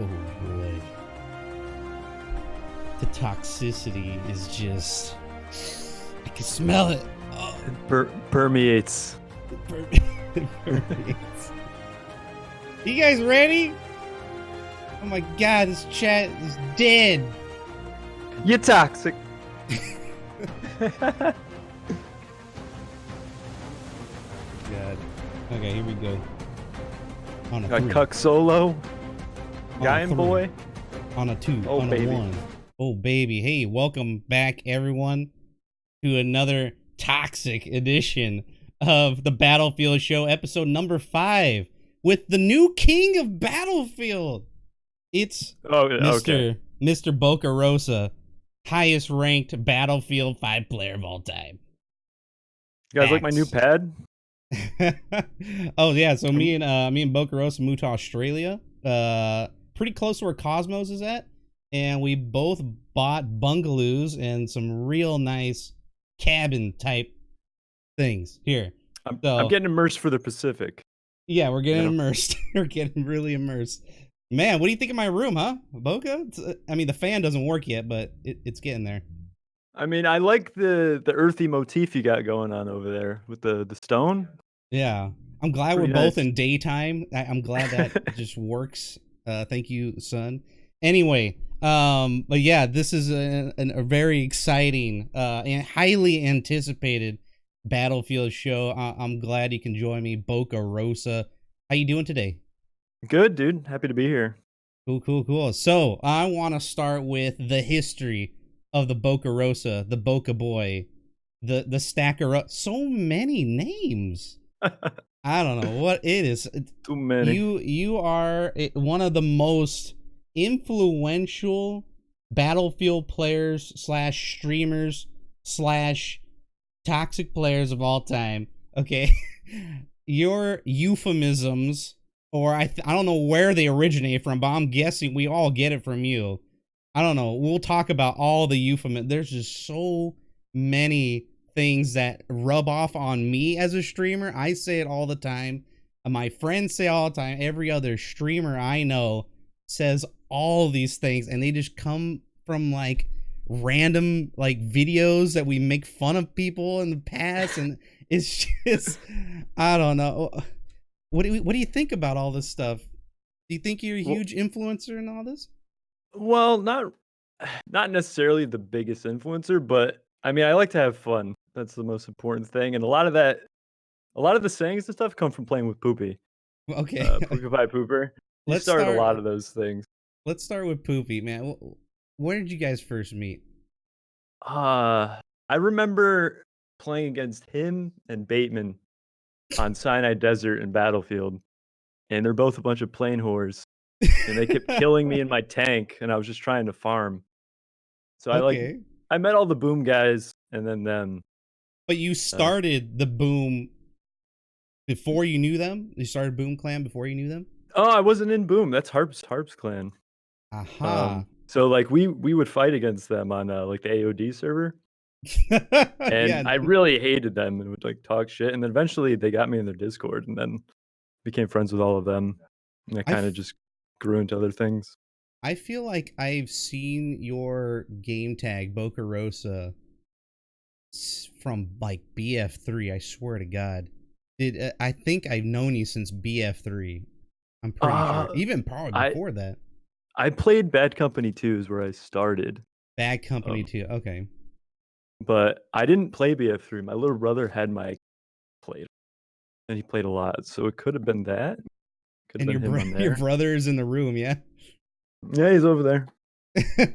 Oh boy. The toxicity is just... I can smell it. Oh. It permeates. It permeates. You guys ready? Oh my god, this chat is dead. You're toxic. God. Okay, here we go. On a Got three. Cuck Solo. On Guy a and three. Boy. On a two. Oh, on baby. a one. Oh baby. Hey, welcome back everyone to another toxic edition of the Battlefield Show, episode number 5, with the new king of Battlefield. It's Mr. Boccarossa, highest ranked Battlefield 5 player of all time. You guys like my new pad? Oh yeah, so me and Boccarossa moved to Australia, pretty close to where Cosmos is at, and we both bought bungalows and some real nice cabin type things here. I'm getting immersed for the Pacific. Yeah, we're getting immersed. We're getting really immersed. Man, what do you think of my room, huh, Boca? I mean, the fan doesn't work yet, but it's getting there. I mean, I like the earthy motif you got going on over there with the stone. Yeah, I'm glad Pretty we're both nice. in daytime. I'm glad that just works. Thank you, son. Anyway, but yeah, this is a very exciting and highly anticipated Battlefield show. I'm glad you can join me, Boccarossa. How you doing today? Good, dude. Happy to be here. Cool. So I want to start with the history of the Boccarossa, the Boca Boy, the Stacker. So many names. I don't know what it is. Too many. You are one of the most influential Battlefield players / streamers / toxic players of all time. Okay, your euphemisms, or I don't know where they originate from, but I'm guessing we all get it from you. I don't know. We'll talk about all the euphemisms. There's just so many things that rub off on me as a streamer. I say it all the time. My friends say all the time. Every other streamer I know says all these things, and they just come from like random like videos that we make fun of people in the past, and it's just I don't know. What do you think about all this stuff? Do you think you're a huge influencer in all this? Well, not necessarily the biggest influencer, but I mean, I like to have fun. That's the most important thing, and a lot of the sayings and stuff come from playing with Poopy. Okay. Poopy Pie Pooper. He Let's started start. a lot of those things. Let's start with Poopy, man. Where did you guys first meet? I remember playing against him and Bateman on Sinai Desert and Battlefield, and they're both a bunch of plane whores, and they kept killing me in my tank, and I was just trying to farm. So Okay. I met all the Boom guys, and then them. But you started the Boom before you knew them? You started Boom Clan before you knew them? Oh, I wasn't in Boom. That's Harp's clan. Aha. So like we would fight against them on like the AOD server. And Yeah. I really hated them and would like talk shit. And then eventually they got me in their Discord and then became friends with all of them. And I kind of just grew into other things. I feel like I've seen your game tag, Boccarossa, from like BF3. I swear to God. I think I've known you since BF3. I'm pretty sure. Even probably before that. I played Bad Company 2 is where I started. Bad Company 2. Okay. But I didn't play BF3. My little brother had my played, and he played a lot. So it could have been that. And your brother's in the room, yeah? Yeah, he's over there.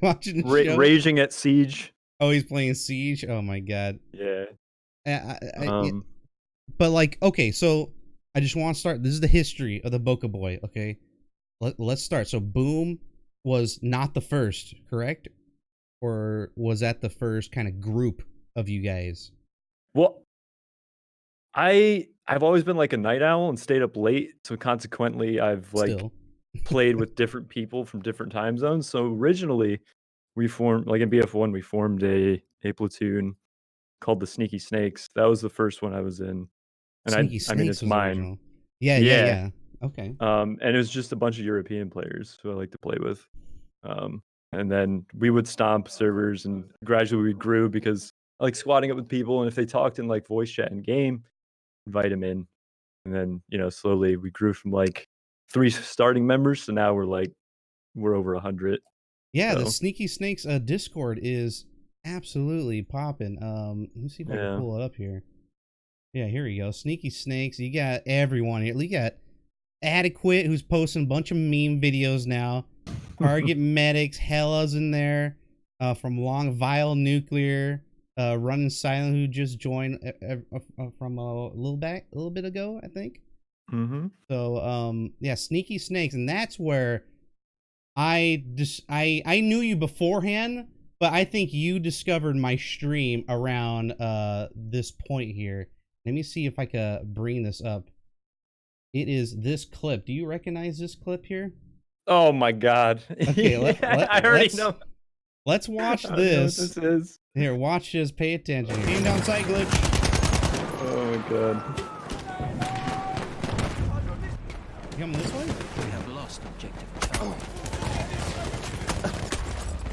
Watching the show? Raging at Siege. Oh, he's playing Siege? Oh my God. Yeah. But like, okay, so I just want to start. This is the history of the Boca Boy, okay? Let's start. So Boom was not the first, correct? Or was that the first kind of group of you guys? Well, I've always been like a night owl and stayed up late, so consequently I've like played with different people from different time zones. So originally we formed, like in BF1, we formed a platoon called the Sneaky Snakes. That was the first one I was in. And Sneaky I mean Snakes it's was mine. original. Yeah. Okay. And it was just a bunch of European players who I like to play with. And then we would stomp servers, and gradually we grew because I like squatting up with people, and if they talked in like voice chat in game, invite them in, and then slowly we grew from like 3 starting members to now we're over 100. Yeah, the So Sneaky Snakes Discord is absolutely popping. Let me see if I can yeah. pull it up here. Yeah, here we go. Sneaky Snakes. You got everyone here. You got Adequate, who's posting a bunch of meme videos now. Target Medics, Hella's in there. From Long Vile Nuclear. Running Silent, who just joined from a little bit ago, I think. Mm-hmm. So yeah, Sneaky Snakes, and that's where I knew you beforehand, but I think you discovered my stream around this point here. Let me see if I can bring this up. It is this clip. Do you recognize this clip here? Oh my god. Okay, I already know. Let's watch I know what this. this is. Here, watch this. Pay attention. Came down site glitch. Oh my god. You coming this way? We have lost objective.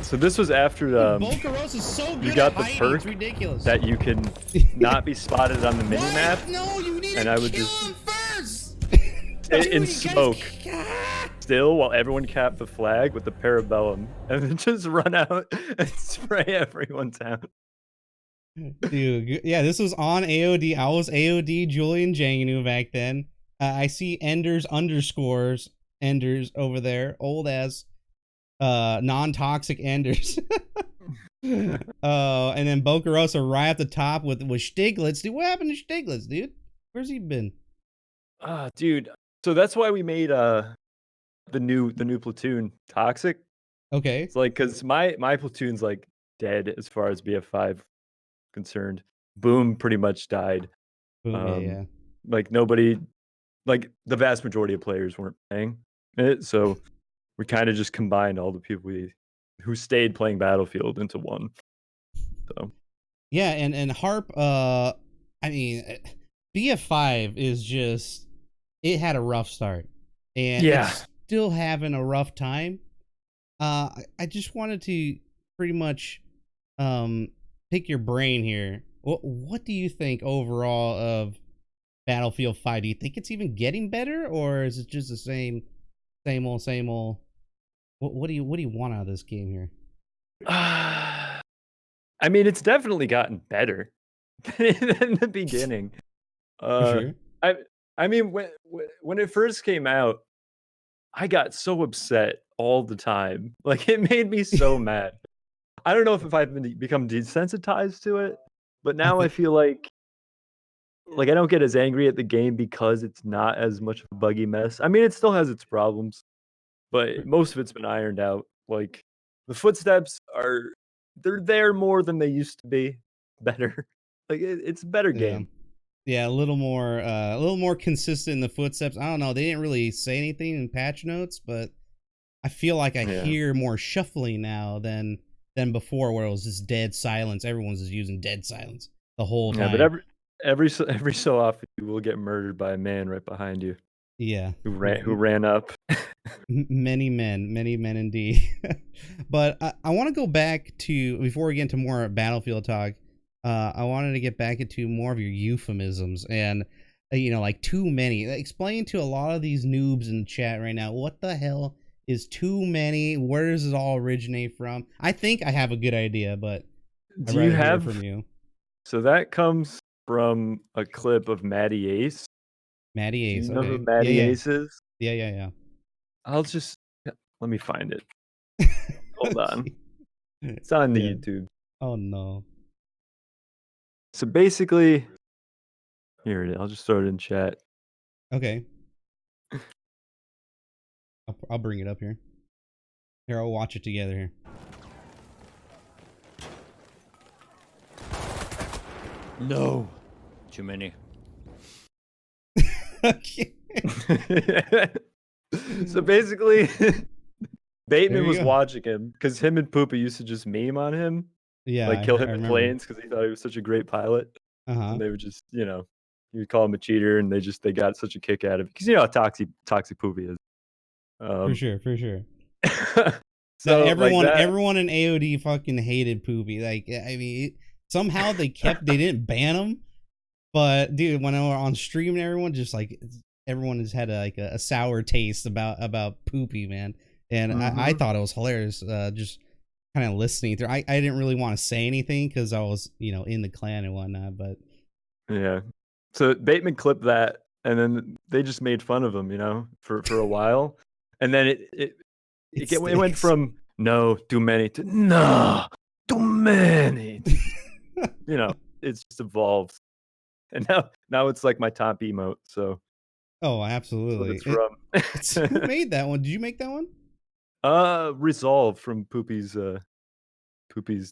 So this was after Boccarossa is so good you got at the hiding, perk it's ridiculous. that you can not be spotted on the mini map. No, you need and to I would kill just him first. in smoke still while everyone capped the flag with the parabellum and then just run out and spray everyone down. Dude, yeah, this was on AOD. I was AOD Julian Janganu back then. I see Enders underscores Enders over there, old as non-toxic Enders. And then Boccarossa right at the top with Stiglitz. Dude, what happened to Stiglitz, dude? Where's he been? Dude, so that's why we made the new platoon toxic. Okay. It's like because my platoon's like dead as far as BF5 concerned. Boom pretty much died. Boom, yeah. Like nobody, like the vast majority of players weren't playing it, so we kind of just combined all the people who stayed playing Battlefield into one. So yeah, and Harp, I mean, BF5 is just, it had a rough start, and it's still having a rough time. I just wanted to pretty much pick your brain here. What do you think overall of Battlefield 5? Do you think it's even getting better, or is it just the same old? What do you want out of this game here? I mean, it's definitely gotten better than the beginning. For sure. I mean, when it first came out, I got so upset all the time. Like it made me so mad. I don't know if I've become desensitized to it, but now I feel like I don't get as angry at the game because it's not as much of a buggy mess. I mean, it still has its problems, but most of it's been ironed out. Like the footsteps they're there more than they used to be. Better. Like it's a better game. Yeah, a little more consistent in the footsteps. I don't know. They didn't really say anything in patch notes, but I feel like I hear more shuffling now than before, where it was just dead silence. Everyone's just using dead silence the whole time. Yeah, but every so often you will get murdered by a man right behind you. Yeah, who ran up. Many men indeed. But I want to go back to, before we get into more Battlefield talk, I wanted to get back into more of your euphemisms and like too many. Explain to a lot of these noobs in the chat right now, what the hell is too many? Where does it all originate from? I think I have a good idea, but do you have hear from you? So that comes from a clip of Matty Ace. Matty Ace. Do you know Okay. who Matty Ace is? Yeah. I'll just let me find it. Hold on. It's on the YouTube. Oh no. So basically, here it is. I'll just throw it in chat. Okay. I'll bring it up here. Here, I'll watch it together here. No. Too many. So basically, Bateman was watching him because him and Poopa used to just meme on him. Yeah. Like kill him in planes because he thought he was such a great pilot. Uh-huh. And they would just, you would call him a cheater, and they got such a kick out of it because you know how toxic Poopy is. For sure. So everyone like that, everyone in AOD fucking hated Poopy. Like, I mean, somehow they didn't ban him, but dude, when I were on stream and everyone has had a sour taste about Poopy, man. And I thought it was hilarious, just kind of listening through. I didn't really want to say anything because I was, in the clan and whatnot, but yeah. So Bateman clipped that, and then they just made fun of him, for a while, and then it went from no too many to no too many. It's just evolved, and now it's like my top emote. So oh, absolutely. It's from. Who made that one? Did you make that one? Resolve from Poopy's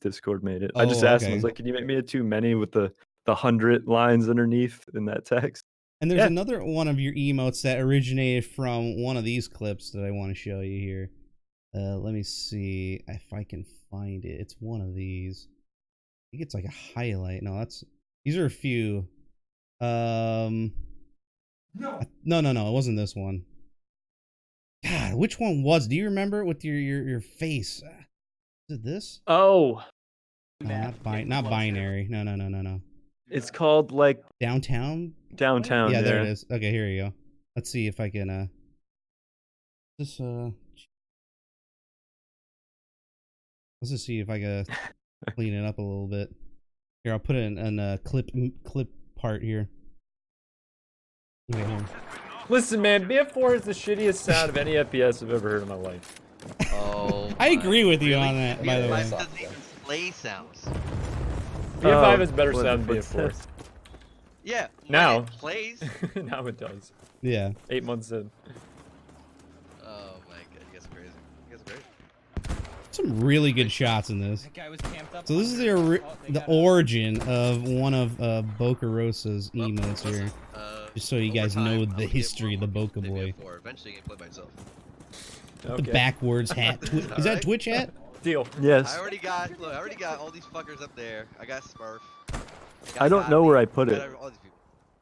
Discord made it. I just asked him, I was like, can you make me a too many with the 100 lines underneath in that text? And there's another one of your emotes that originated from one of these clips that I want to show you here. Let me see if I can find it. It's one of these. I think it's like a highlight. No, these are a few. No, it wasn't this one. God, which one was? Do you remember with your face? Is it this? Oh, no, not binary. No. It's called like Downtown. Yeah, there it is. Okay, here you go. Let's see if I can let's just see if I can clean it up a little bit. Here, I'll put it in a clip part here. Okay, here. Listen, man, BF4 is the shittiest sound of any FPS I've ever heard in my life. Oh, I agree with you on that, by the way. BF5 doesn't even play sounds. BF5 has better sound than BF4. Yeah. Now it plays. Now it does. Yeah. 8 months in. Oh my god, you guys are crazy. You guys are great. Some really good shots in this. That guy was camped up. So this is the origin of one of Boccarossa's emotes here. Just so you guys know the history of the Boca Boy. Eventually, you can play by yourself. The backwards hat. Is that Twitch hat? Deal. Yes. I already got all these fuckers up there. I got Smurf. I don't know where I put it.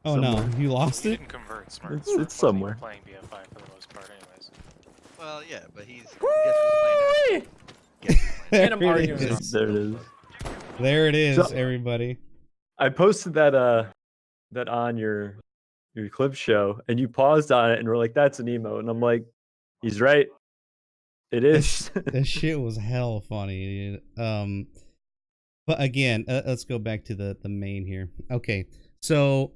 Oh no, you lost it? Didn't convert Smurf. It's somewhere. Playing BF5 for the most part, anyways. Well, yeah, but guess who's playing now? And I'm arguing. There it is. There it is, so, everybody. I posted that on your clip show, and you paused on it and were like, "That's an emote," and I'm like, "He's right. It is." That shit was hell funny, dude. But again, let's go back to the main here. Okay, so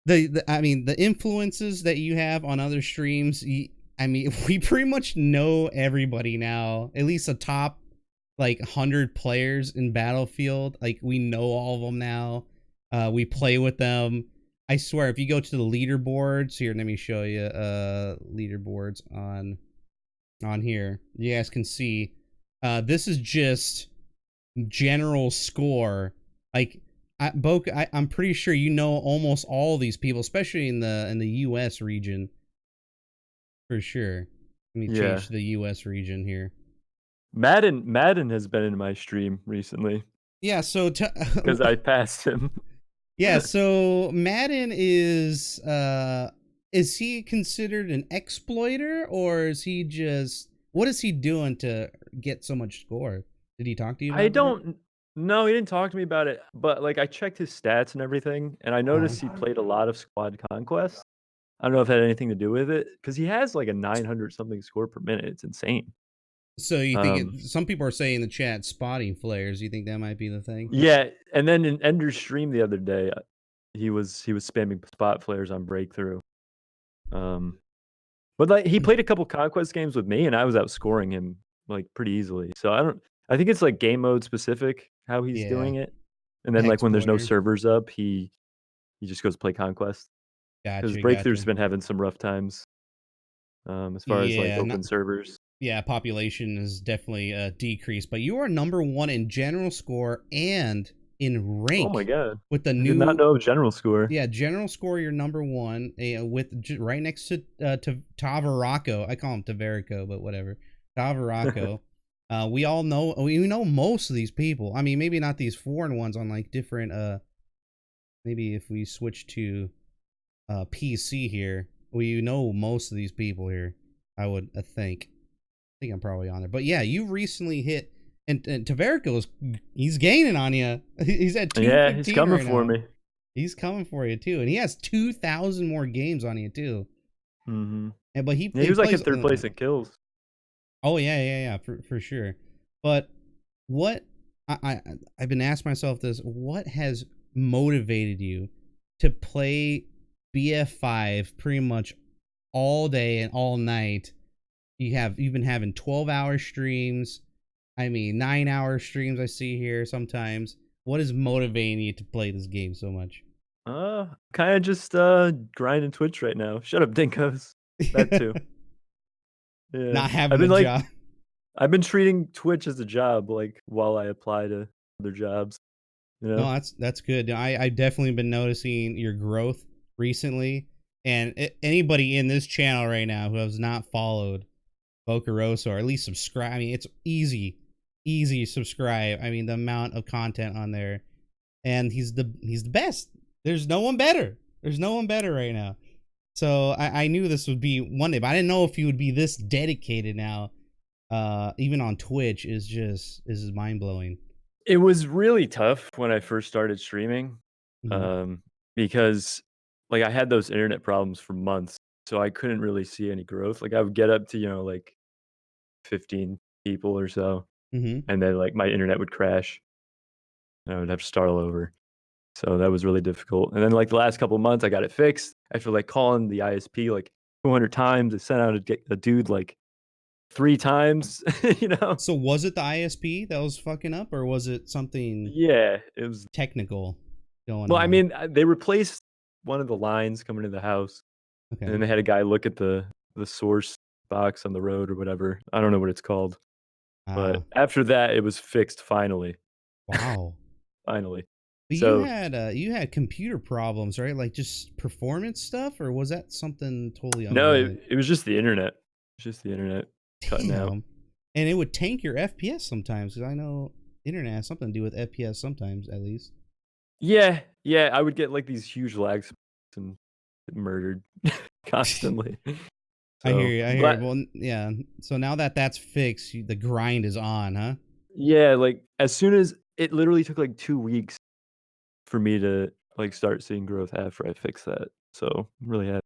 the influences that you have on other streams. We pretty much know everybody now. At least the top 100 players in Battlefield. Like, we know all of them now. We play with them. I swear, if you go to the leaderboards here, let me show you leaderboards on here. You guys can see. This is just general score. Like, I'm pretty sure you know almost all these people, especially in the U.S. region. For sure. Let me change to the U.S. region here. Madden has been in my stream recently. Yeah, so because I passed him. Yeah, so Madden is he considered an exploiter, or is he just, what is he doing to get so much score? Did he talk to you about that? No, he didn't talk to me about it, but I checked his stats and everything, and I noticed he played a lot of squad conquest. I don't know if it had anything to do with it, because he has a 900 something score per minute. It's insane. So you think some people are saying in the chat spotting flares? You think that might be the thing? Yeah, and then in Ender's stream the other day, he was spamming spot flares on breakthrough. But he played a couple conquest games with me, and I was outscoring him pretty easily. So I think it's game mode specific how he's doing it. And then when there's no servers up, he just goes play conquest. Because breakthrough's been having some rough times. As far as open servers. Yeah, population is definitely decreased, but you are number 1 in general score and in rank. Oh my god! With the I new, did not know general score. Yeah, general score, you're number 1 with right next to Tavaraco. I call him Taverico, but whatever. Tavaraco. We know most of these people. I mean, maybe not these foreign ones on different maybe if we switch to PC here, well, you know most of these people here. I would think. I think I'm probably on there. But yeah, you recently hit, and Taverico's, he's gaining on you. He's at 215 Yeah, he's coming right for now. me. He's coming for you too, and he has 2,000 more games on you too. Mm-hmm. And but he was like in plays, third place in kills. Oh yeah, for sure. But what I've been asking myself this: what has motivated you to play BF5 pretty much all day and all night? You've been having 12-hour streams. I mean, 9-hour streams I see here sometimes. What is motivating you to play this game so much? Kind of just grinding Twitch right now. Shut up, Dinkos. That too. Yeah. Not having a job. I've been treating Twitch as a job, like while I apply to other jobs. You know? No, that's good. I definitely been noticing your growth recently, and anybody in this channel right now who has not followed Boccarossa or at least subscribe. I mean, it's easy to subscribe. I mean, the amount of content on there, and he's the best. There's no one better. There's no one better right now. So I knew this would be one day, but I didn't know if he would be this dedicated now. Even on Twitch is mind blowing. It was really tough when I first started streaming, because like I had those internet problems for months, so I couldn't really see any growth. Like I would get up to like 15 people or so, and then like my internet would crash, and I would have to start all over. So that was really difficult. And then like the last couple of months, I got it fixed. After like calling the ISP like 200 times, I sent out a dude like 3 times. You know. So was it the ISP that was fucking up, or was it something? Yeah, it was technical going on. Well, I mean, they replaced one of the lines coming to the house, and then they had a guy look at the source box on the road or whatever. I don't know what it's called, but after that, it was fixed finally. Wow. Finally. But so you had computer problems, right? Like just performance stuff, or was that something totally unrelated? No, it was just the internet. It's just the internet cutting out. And it would tank your FPS sometimes, because I know internet has something to do with FPS sometimes, at least. Yeah, I would get like these huge lags and get murdered constantly. So, I hear you. Well, yeah. So now that that's fixed, the grind is on, huh? Yeah, like as soon as it literally took like 2 weeks for me to like start seeing growth after I fixed that. So I'm really happy.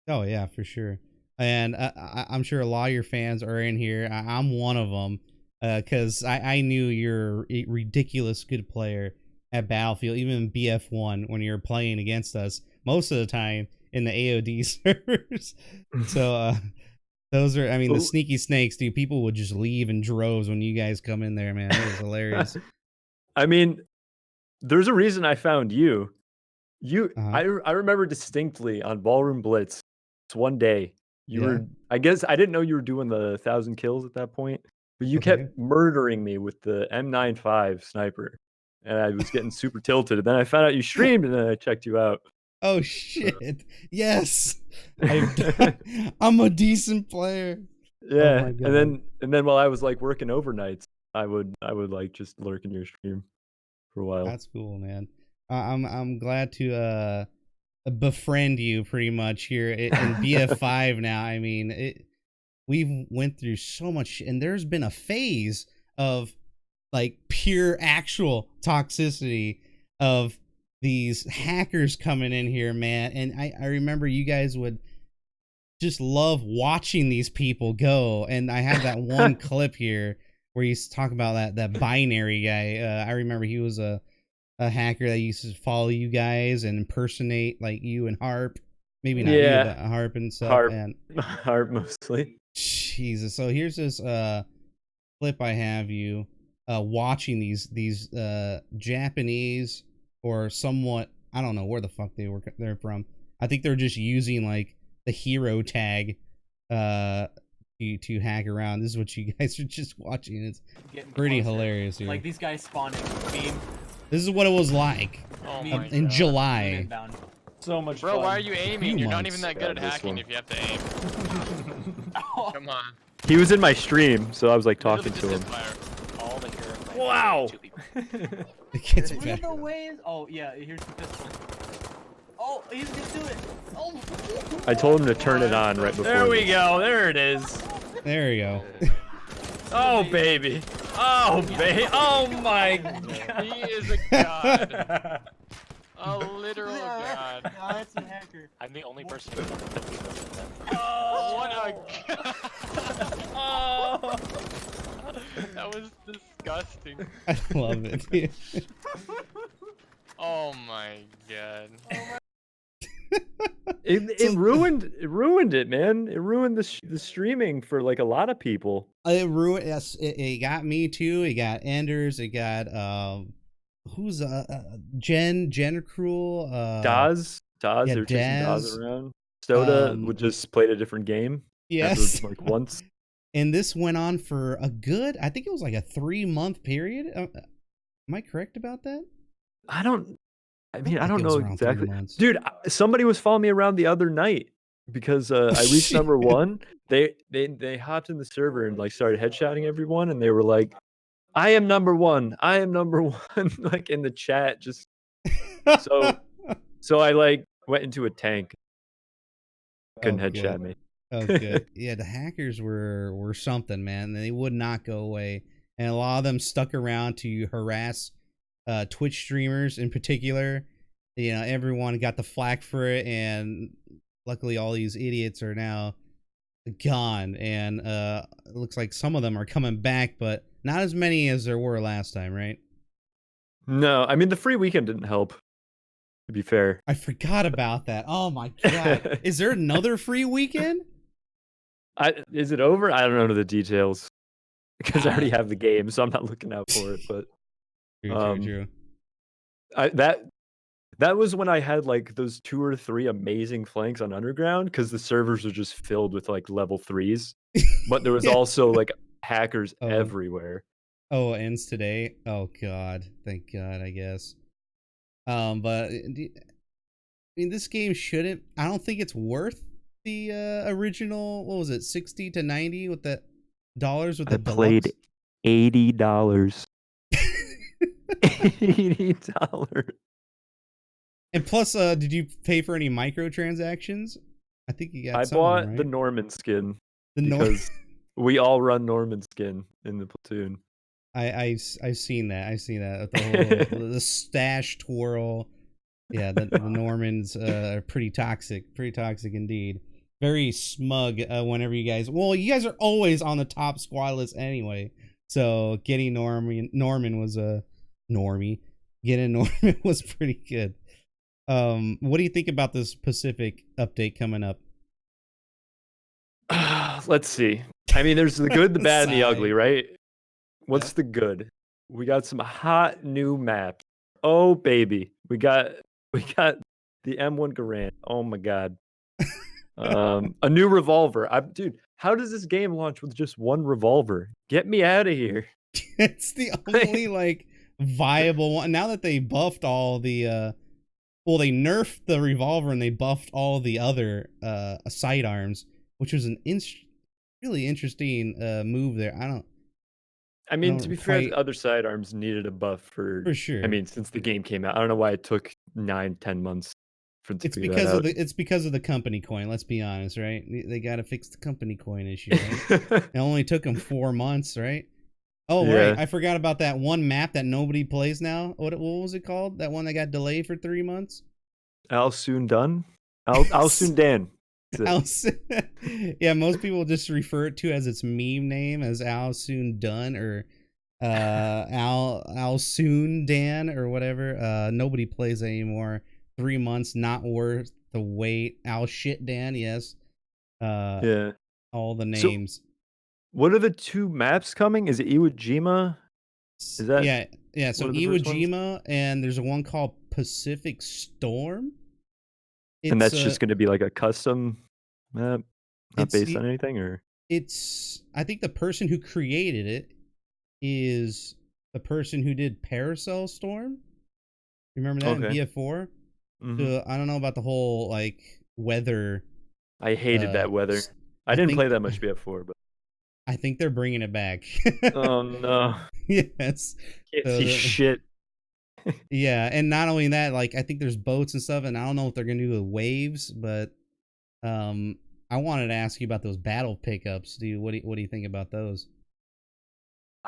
Oh yeah, for sure. And I'm sure a lot of your fans are in here. I'm one of them, because I knew you're a ridiculous good player at Battlefield, even BF1 when you're playing against us most of the time in the AOD servers. So those are, I mean, the sneaky snakes, dude. People would just leave in droves when you guys come in there, man. It was hilarious. I mean, there's a reason I found you. I remember distinctly on Ballroom Blitz. It's one day you were. I guess I didn't know you were doing the 1,000 kills at that point, but you kept murdering me with the M95 sniper, and I was getting super tilted. And then I found out you streamed, and then I checked you out. Oh shit! Yes, I'm a decent player. Yeah, oh and then while I was like working overnights, I would like just lurk in your stream for a while. That's cool, man. I'm glad to befriend you pretty much here in BF5 now. I mean, we've went through so much, and there's been a phase of like pure actual toxicity of these hackers coming in here, man. And I remember you guys would just love watching these people go. And I have that one clip here where you talk about that binary guy. I remember he was a hacker that used to follow you guys and impersonate like you and Harp. Maybe not you, but Harp and stuff. Harp mostly. Jesus. So here's this clip I have you watching these Japanese or somewhat, I don't know where the fuck they're from. I think they're just using like the hero tag to hack around. This is what you guys are just watching. It's pretty hilarious here. Like these guys spawning. This is what it was like in July. So much Bro, fun. why are you aiming? You're not even that good at hacking if you have to aim. Come on. He was in my stream, so I was like talking to him. All the hero Wow. Two people. It gets Look at better. the ways. Oh yeah, here's the pistol. Oh, he's gonna do it. Oh. I told him to turn it on right before. There we this. go. There it is. There you go. Oh baby. Oh baby. Oh my God. He is a god. A literal god. No, it's a hacker. I'm the only person who knows that we live in that. What a god. Oh. That was disgusting. I love it. Dude. Oh my god. It ruined it, man. It ruined the streaming for like a lot of people. It ruined. Yes, it got me too. It got Enders. It got who's Jen Cruel. Daz, yeah, they were chasing Daz Daz. around. Soda would just play a different game. Yes. After, like once. And this went on for a good. I think it was like a 3-month period. Am I correct about that? I don't think it know was around 3 exactly. months. Dude, somebody was following me around the other night because I reached Shit. number 1. They hopped in the server and like started headshotting everyone, and they were like, "I am number 1. I am number 1." Like in the chat, just so I like went into a tank. Couldn't headshot me. Oh, good. Yeah, the hackers were something, man. They would not go away, and a lot of them stuck around to harass Twitch streamers in particular. You know, everyone got the flack for it, and luckily all these idiots are now gone. And it looks like some of them are coming back, but not as many as there were last time, right? No, I mean the free weekend didn't help. To be fair, I forgot about that. Oh my god, is there another free weekend? Is it over? I don't know the details because I already have the game, so I'm not looking out for it. But True. That was when I had like those 2 or 3 amazing flanks on Underground because the servers were just filled with like level 3s, but there was Yeah. also like hackers everywhere. Oh, it ends today. Oh god, thank God, I guess. But I mean, this game shouldn't. I don't think it's worth the original. What was it, 60 to 90 with the dollars with the deluxe? $80. $80. And plus, did you pay for any microtransactions? I think you got. I some, bought right? the Norman skin The because we all run Norman skin in the platoon. I've seen that. I've seen that. The whole the stash twirl. Yeah, the Normans are pretty toxic. Pretty toxic indeed. Very smug whenever you guys. Well, you guys are always on the top squad list anyway. So getting Norman was a normie. Getting Norman was pretty good. What do you think about this Pacific update coming up? Let's see. I mean, there's the good, the bad, and the Sigh. ugly, right? What's the good? We got some hot new maps. Oh baby, we got the M1 Garand. Oh my god. A new revolver. Dude, how does this game launch with just one revolver? Get me out of here. It's the only like viable one. Now that they buffed all the well, they nerfed the revolver and they buffed all the other sidearms, which was an really interesting move there. I mean, don't to be fair, quite- the other sidearms needed a buff for sure. I mean, since the game came out. I don't know why it took 9-10 months for it to It's figure because that of it's because of the company coin. Let's be honest, right? They got to fix the company coin issue. Right? out. It only took them 4 months, right? Oh, Yeah. right. I forgot about that one map that nobody plays now. What was it called? That one that got delayed for 3 months? Al soon done. Al soon Dan. Yeah, most people just refer it to as its meme name as Al Soon Done or Al Soon Dan or whatever. Nobody plays it anymore. 3 months, not worth the wait. Al Shit Dan, yes. Yeah. All the So- names. What are the 2 maps coming? Is it Iwo Jima? Is that yeah. So one of the Iwo first ones? Jima, and there's one called Pacific Storm. And that's It's, just going to be like a custom map, not it's based the- on anything, or I think the person who created it is the person who did Paracel Storm. You remember that in Okay. BF4? Mhm. So I don't know about the whole like weather. I hated that weather. I I didn't think- play that much BF4, but I think they're bringing it back. Oh no, Yes. can't So see shit. yeah, and not only that, like I think there's boats and stuff, and I don't know what they're gonna do with waves, but I wanted to ask you about those battle pickups, dude. What do you think about those?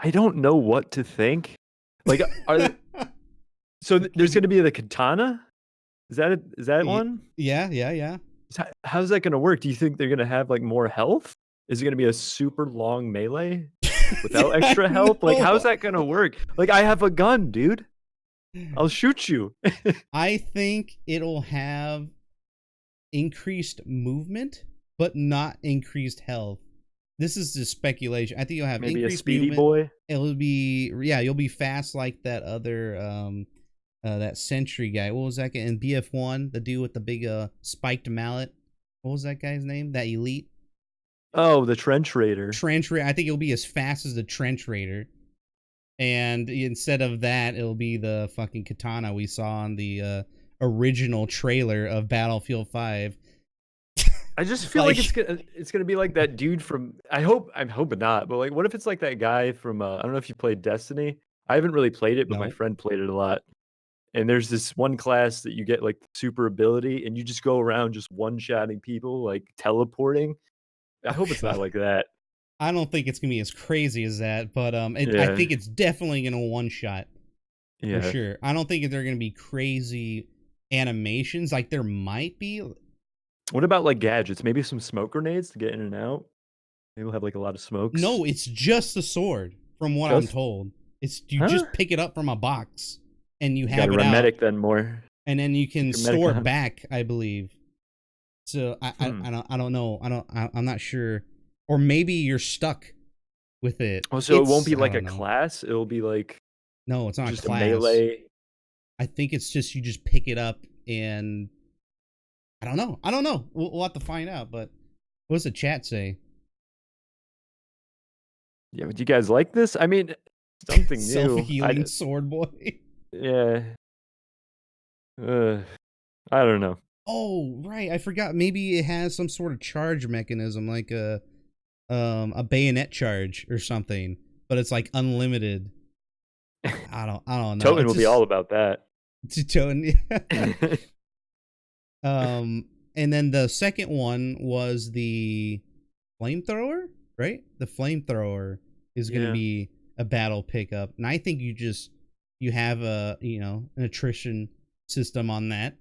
I don't know what to think. Like, there's going to be the katana? Is that it? Is that one? Yeah. How's that going to work? Do you think they're going to have like more health? Is it going to be a super long melee without extra health? Like, how's that going to work? Like, I have a gun, dude. I'll shoot you. I think it'll have increased movement, but not increased health. This is just speculation. I think you'll have Maybe a increased speedy movement. boy. It'll be you'll be fast like that other that sentry guy. What was that guy in BF1? The dude with the big spiked mallet. What was that guy's name? That elite? Oh, the trench raider. Trench raider. I think it'll be as fast as the trench raider. And instead of that, it'll be the fucking katana we saw on the original trailer of Battlefield 5. I just feel like it's gonna be like that dude from. I'm hoping not, but like, what if it's like that guy from? I don't know if you played Destiny. I haven't really played it, but my friend played it a lot. And there's this one class that you get like super ability, and you just go around just one-shotting people, like teleporting. I hope it's not like that. I don't think it's gonna be as crazy as that, but I think it's definitely gonna one-shot for sure. I don't think they're gonna be crazy animations. Like there might be. What about like gadgets? Maybe some smoke grenades to get in and out. Maybe we'll have like a lot of smokes. No, it's just the sword, from what I'm told. It's you just pick it up from a box and you have it out. Medic then more, and then you can store it back, I believe. So I don't know. I'm not sure. Or maybe you're stuck with it. Oh, so it won't be like a class. It'll be like no, it's not just a class. A melee. I think it's just you just pick it up and. I don't know. We'll have to find out. But what does the chat say? Yeah, would you guys like this? I mean, something new. Self-healing sword boy. Yeah. I don't know. Oh, right. I forgot. Maybe it has some sort of charge mechanism, like a bayonet charge or something. But it's like unlimited. I don't know. Toten will be all about that. Toten, yeah. And then the second one was the flamethrower, right? The flamethrower is going to be a battle pickup, and I think you have a an attrition system on that,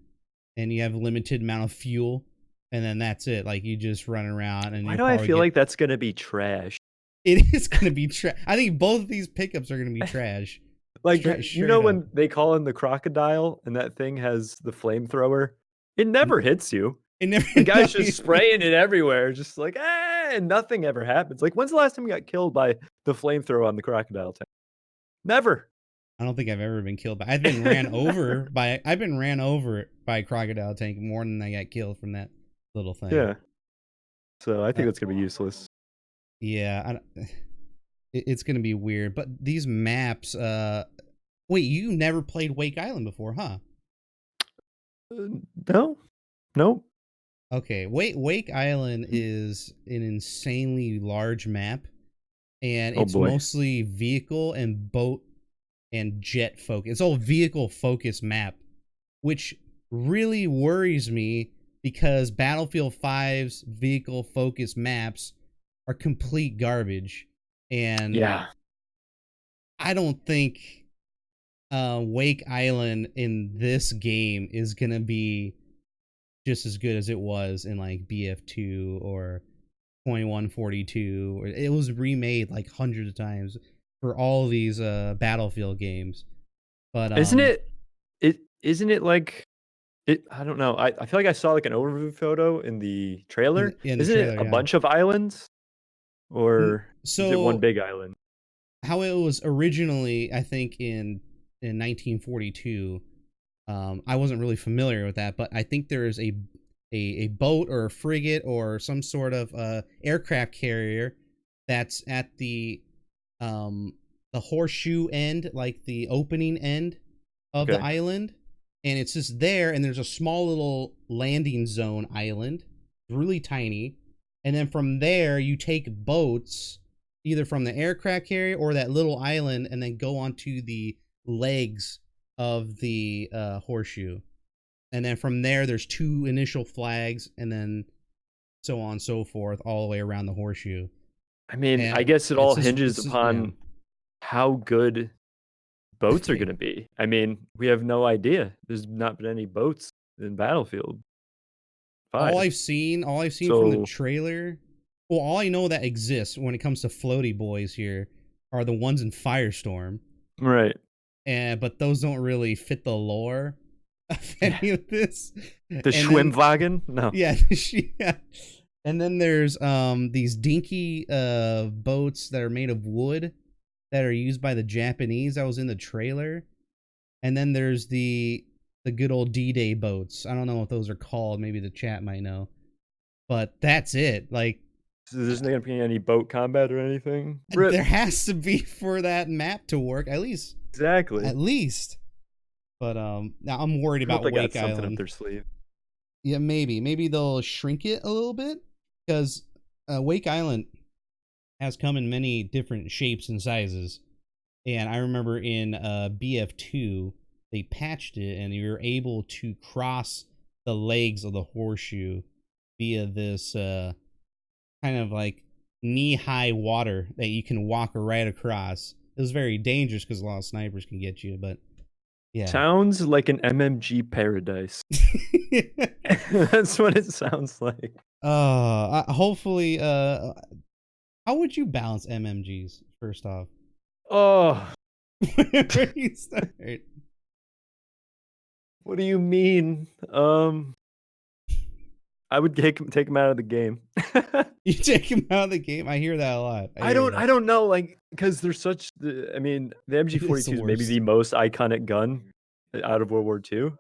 and you have a limited amount of fuel, and then that's it. Like you just run around. And why do I feel like that's going to be trash? It is going to be trash. I think both of these pickups are going to be trash. Like when they call in the crocodile and that thing has the flamethrower. It never hits you. The guy's just spraying it everywhere, just like, and nothing ever happens. Like, when's the last time you got killed by the flamethrower on the crocodile tank? Never. I don't think I've ever been killed by. I've been ran over by a crocodile tank more than I got killed from that little thing. Yeah. So I think that's gonna be useless. Yeah, it's gonna be weird. But these maps. Wait, you never played Wake Island before, huh? No. Okay, Wake Island is an insanely large map, and it's mostly vehicle and boat and jet focus. It's all vehicle focused map, which really worries me because Battlefield 5's vehicle focused maps are complete garbage, and I don't think Wake Island in this game is gonna be just as good as it was in like BF2 or 2142. It was remade like hundreds of times for all of these Battlefield games. But isn't it like it? I don't know. I feel like I saw like an overview photo in the trailer. Isn't it a bunch of islands, or is it one big island? How it was originally, I think in 1942. I wasn't really familiar with that, but I think there is a boat or a frigate or some sort of aircraft carrier that's at the horseshoe end, like the opening end of the island, and it's just there. And there's a small little landing zone island, really tiny, and then from there you take boats either from the aircraft carrier or that little island and then go onto the legs of the horseshoe. And then from there, there's 2 initial flags and then so on and so forth all the way around the horseshoe. I mean, And I guess it all it's just- hinges it's just- upon yeah. how good boats are going to be. I mean, we have no idea. There's not been any boats in Battlefield 5. All I've seen from the So- trailer, well, all I know that exists when it comes to floaty boys here are the ones in Firestorm. Right. But those don't really fit the lore of any of this. The Schwimmwagen? No. Yeah, yeah. And then there's these dinky boats that are made of wood that are used by the Japanese. That was in the trailer. And then there's the good old D-Day boats. I don't know what those are called. Maybe the chat might know. But that's it. Like, So there's not going to be any boat combat or anything? Rip. there has to be for that map to work, at least. Exactly. At least. But now I'm worried I hope about they got Wake something Island. up their sleeve. Yeah, maybe they'll shrink it a little bit because Wake Island has come in many different shapes and sizes. And I remember in BF2 they patched it and you were able to cross the legs of the horseshoe via this kind of like knee-high water that you can walk right across. It was very dangerous because a lot of snipers can get you, but yeah. Sounds like an MMG paradise. That's what it sounds like. Hopefully, how would you balance MMGs first off? Oh, Where do you start? what do you mean? I would take him out of the game. You take him out of the game. I hear that a lot. I don't know, like, because they're such. I mean, the MG42 is maybe worst. the most iconic gun out of World War II.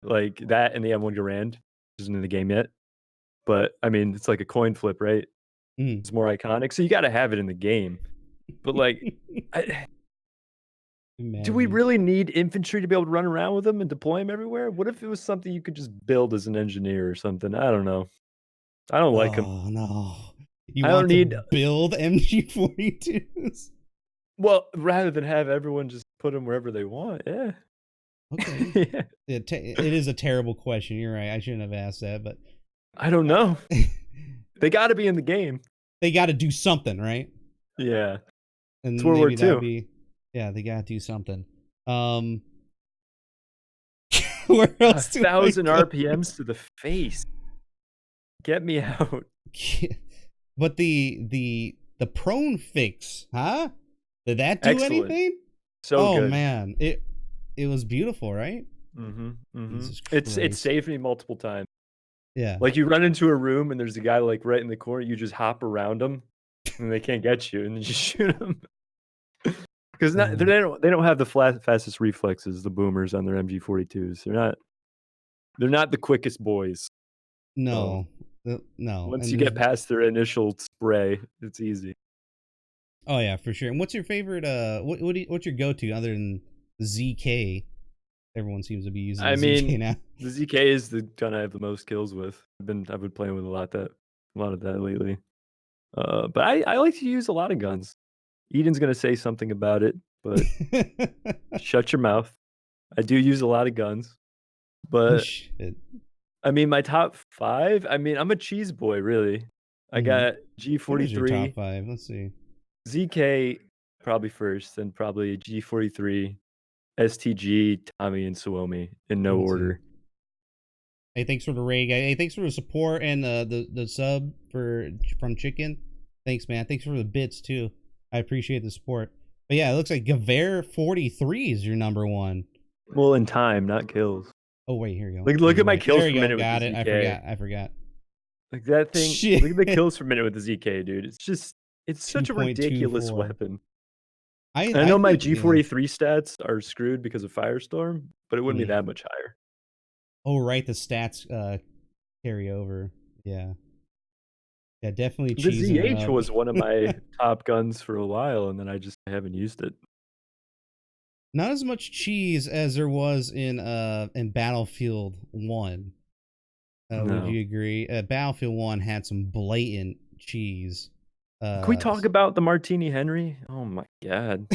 Like that and the M1 Garand, which isn't in the game yet. But I mean, it's like a coin flip, right? Mm. It's more iconic, so you got to have it in the game. But like, do we Imagine. really need infantry to be able to run around with them and deploy them everywhere? What if it was something you could just build as an engineer or something? I don't know. I don't like them. Oh no! You I want don't to need- build MG42s? Well, rather than have everyone just put them wherever they want, yeah. Okay. Yeah. It is a terrible question. You're right. I shouldn't have asked that, but I don't know. They got to be in the game. they got to do something, right? Yeah. And It's World War maybe that'd II. be, yeah, they gotta do something. Where else do I 1,000 go? RPMs to the face. Get me out. But the prone fix, huh? Did that do Excellent. anything? So Oh good. man, it was beautiful, right? Jesus It Christ. saved me multiple times. Yeah. Like you run into a room and there's a guy like right in the corner. You just hop around them, and they can't get you, and then you just shoot them. Because they don't have the fastest reflexes. The boomers on their MG42s. They're not the quickest boys. No. No. Once And you get there's- past their initial spray, it's easy. Oh yeah, for sure. And what's your favorite? What's your go-to other than ZK? Everyone seems to be using I ZK mean, now. The ZK is the gun I have the most kills with. I've been playing with a lot of that lately. But I like to use a lot of guns. Eden's gonna say something about it, but shut your mouth. I do use a lot of guns, Oh, but shit. I mean my top 5. I mean I'm a cheese boy, really. I Mhm. got What is your top G43, 5? Let's see. ZK probably first, then probably G43, STG, Tommy, and Suomi in no Let's see. order. Hey, thanks for the raid, guy. Hey, thanks for the support and the sub from Chicken. Thanks, man. Thanks for the bits too. I appreciate the support. But yeah, it looks like Gaver 43 is your number 1. Well, in time, not kills. Oh wait, here you go. Look at my Right. kills There per you go. minute with Got the it. ZK. I forgot. Like that thing. Shit. Look at the kills per minute with the ZK, dude. It's such a ridiculous 2.24. weapon. I I know my think, you know- G43 stats are screwed because of Firestorm, but it wouldn't be that much higher. Oh right, the stats carry over. Yeah. Yeah, definitely The cheesing it ZH up. was one of my top guns for a while, and then I haven't used it. Not as much cheese as there was in Battlefield 1. No. Would you agree? Battlefield 1 had some blatant cheese. Can we talk about the Martini Henry? Oh my god.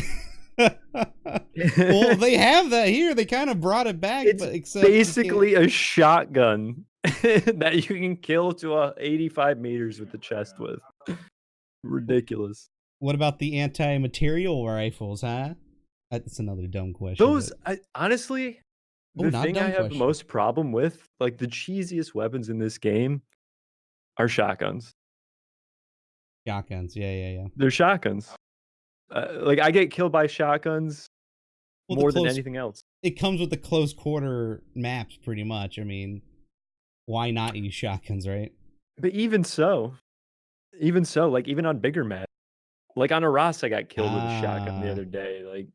Well, they have that here. They kind of brought it back, It's but except you basically a shotgun that you can kill to 85 meters with the chest with. Ridiculous. what about the anti-material rifles, huh? That's another dumb question. Those, honestly, the not thing dumb I have question. the most problem with, like the cheesiest weapons in this game, are shotguns. Shotguns, yeah. They're shotguns. Like I get killed by shotguns more than close- anything else. It comes with the close quarter maps, pretty much. I mean, why not use shotguns, right? But even so, like even on bigger maps, like on Aras, I got killed with a shotgun the other day. Like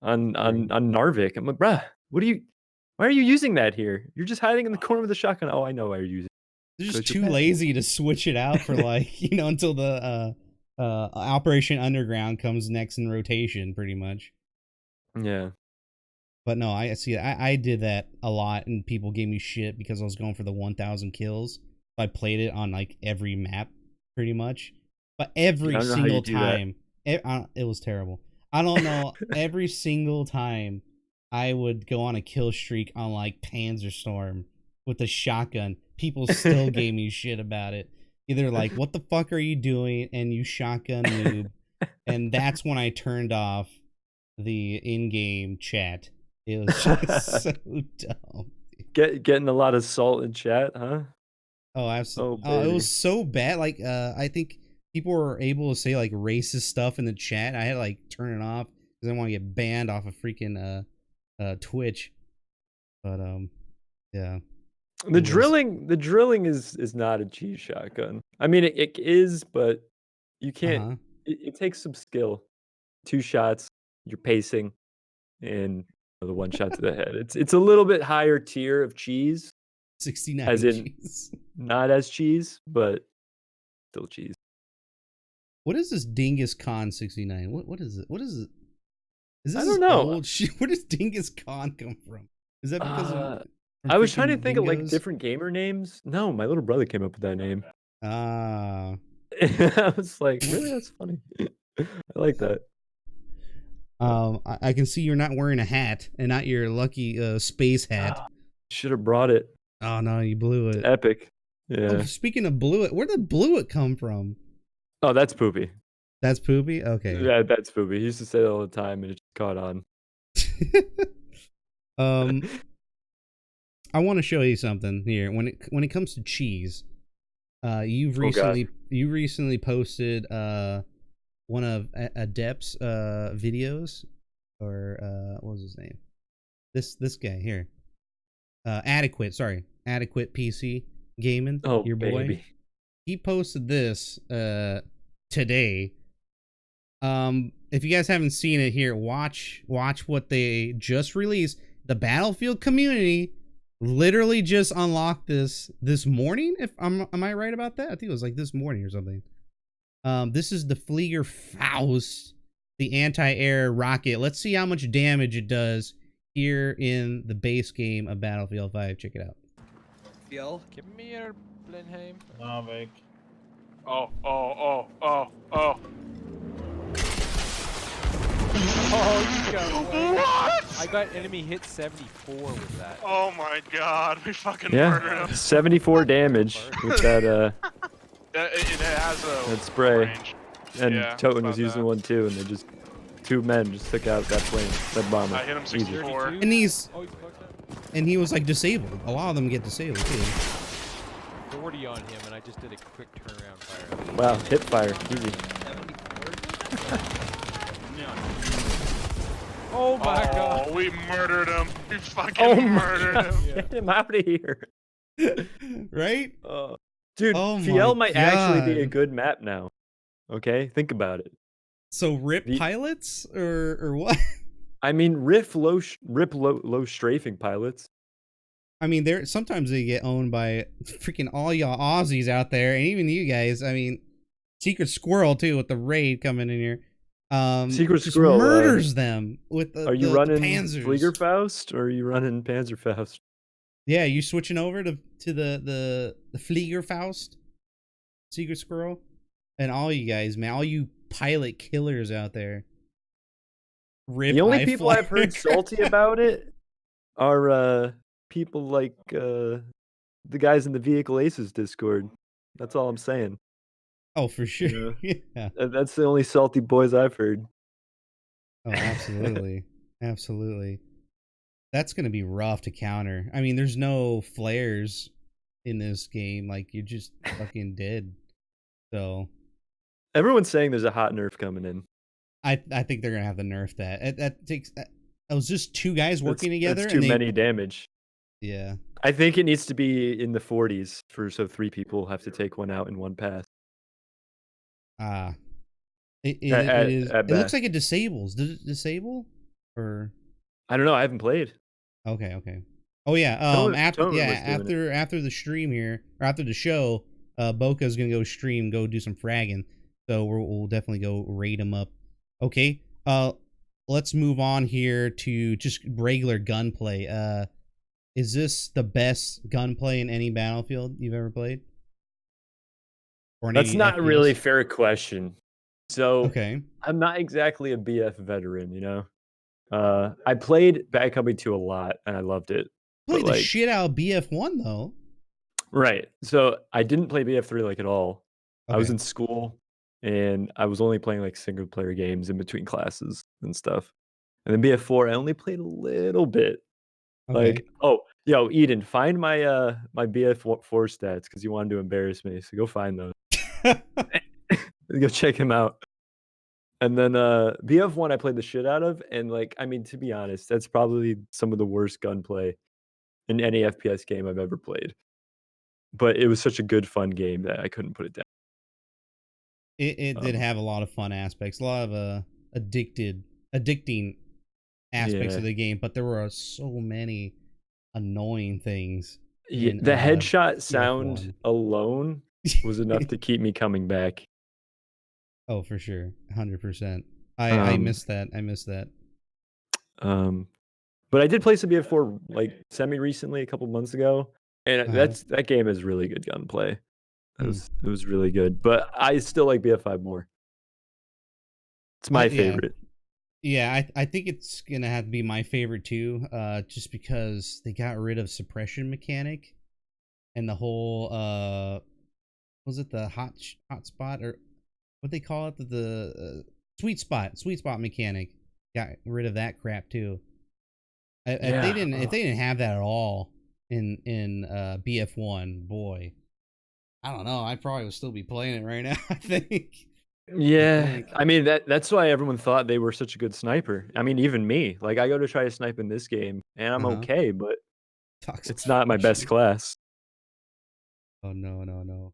on Narvik, I'm like, bruh, why are you using that here? You're just hiding in the corner with a shotgun. Oh, I know why you're using it. They're just too lazy to switch it out for like, until the Operation Underground comes next in rotation, pretty much. Yeah. But no, I see. I did that a lot, and people gave me shit because I was going for the 1,000 kills. I played it on like every map, pretty much. But every single time, it was terrible. I don't know. Every single time, I would go on a kill streak on like Panzerstorm with a shotgun. People still gave me shit about it. Either like, "What the fuck are you doing?" and "You shotgun noob," and that's when I turned off the in-game chat. It was just so dumb. Getting a lot of salt in chat, huh? Oh, absolutely. Oh, it was so bad. Like, I think people were able to say like racist stuff in the chat. I had to like turn it off because I want to get banned off of freaking Twitch. But yeah. The drilling is not a cheese shotgun. I mean, it is, but you can't. It takes some skill. 2 shots, you're pacing, and the 1 shot to the head. It's a little bit higher tier of cheese. 69 as in cheese. Not as cheese, but still cheese. What is this Dingus Khan 69? What is it? What is it? Is this I don't know. Old shit? Where does Dingus Khan come from? Is that because of I was trying to think of like dingoes? different gamer names. No, my little brother came up with that name. Ah. I was like, really? That's funny. I like that. I can see you're not wearing a hat and not your lucky space hat. Should have brought it. Oh no, you blew it. Epic. Yeah. Oh, speaking of blew it, where did blew it come from? Oh, that's Poopy. That's Poopy? Okay. Yeah, that's Poopy. He used to say that all the time, and it just caught on. I want to show you something here. When it comes to cheese, you recently posted one of Adept's videos, or what was his name? This guy here. Adequate PC Gaming. Oh, your boy. baby. He posted this today. If you guys haven't seen it here, watch what they just released. The Battlefield community literally just unlocked this morning. Am I right about that? I think it was like this morning or something. This is the Flieger Faust, the anti-air rocket. Let's see how much damage it does here in the base game of Battlefield 5. Check it out. Fjell? Give me your Blenheim. Narvik. Oh. Oh, you got away. What? I got enemy hit 74 with that. Oh my god, we fucking murdered Yeah, him. 74 damage with that It has a that spray. range. And Yeah, Toten about was using that. one too, and they just 2 men just took out that plane, that bomber. I hit him Easy. 64. And he's Oh, he's fucked up. and he was like disabled. A lot of them get disabled too. 40 on him, and I just did a quick turnaround fire. Wow, hip fire, easy. Oh my god. Oh, we murdered him. We fucking murdered him. Get him out of here. Right? Dude, Oh my Fiel might actually be a God. good map now. Okay, think about it. So rip The- pilots or what? I mean, rip low strafing pilots. I mean, sometimes they get owned by freaking all y'all Aussies out there, and even you guys. I mean, Secret Squirrel too with the raid coming in here. Secret just Squirrel murders them with the. Are you the running Panzers. Fliegerfaust or are you running Panzerfaust? Yeah, you switching over to the Fliegerfaust, Secret Squirrel. and all you guys, man, all you pilot killers out there. Rip The only eye people I've heard flare. salty about it are people like the guys in the Vehicle Aces Discord. That's all I'm saying. Oh, for sure. Yeah. Yeah. That's the only salty boys I've heard. Oh, absolutely. Absolutely. That's going to be rough to counter. I mean, there's no flares in this game. Like, you're just fucking dead. So Everyone's saying there's a hot nerf coming in. I think they're going to have to nerf that. That takes. That was just two guys working together. That's too many damage. Yeah. I think it needs to be in the 40s so 3 people have to take one out in one pass. It is. At It looks best. like it disables. Does it disable? Or I don't know. I haven't played. okay. Oh yeah. After the stream here, or after the show, Boca's gonna go stream, go do some fragging. So we'll definitely go raid him up. Okay. Let's move on here to just regular gunplay. Is this the best gunplay in any Battlefield you've ever played? Or That's not FPS? really a fair question. So Okay. I'm not exactly a BF veteran, you know. I played Bad Company 2 a lot and I loved it. Played But, the like, shit out of BF1 though. right. So I didn't play BF3 like at all. I was Okay. in school and I was only playing like single player games in between classes and stuff. And then BF4 I only played a little bit. Okay. Like, oh, yo, Eden, find my my BF4 stats because you wanted to embarrass me. So go find those. Go check him out. And then BF1 I played the shit out of, and like, I mean, to be honest, that's probably some of the worst gunplay in any FPS game I've ever played. But it was such a good, fun game that I couldn't put it down. It did have a lot of fun aspects, a lot of addicting aspects of the game, but there were so many annoying things. Yeah, in, the headshot sound BF1. alone was enough to keep me coming back. Oh, for sure, 100%. I missed that. I missed that. But I did play some BF4 like semi recently, a couple months ago, and that game is really good gunplay. It was really good, but I still like BF5 more. It's my favorite. Yeah, I think it's gonna have to be my favorite too. Just because they got rid of suppression mechanic, and the whole was it the hot spot, or what they call it, the sweet spot mechanic? Got rid of that crap too. If they didn't have that at all in BF1, boy, I don't know. I probably would still be playing it right now. I think. Yeah, I mean that's why everyone thought they were such a good sniper. I mean, even me. Like, I go to try to snipe in this game, and I'm okay, but it's not my best class. Oh no.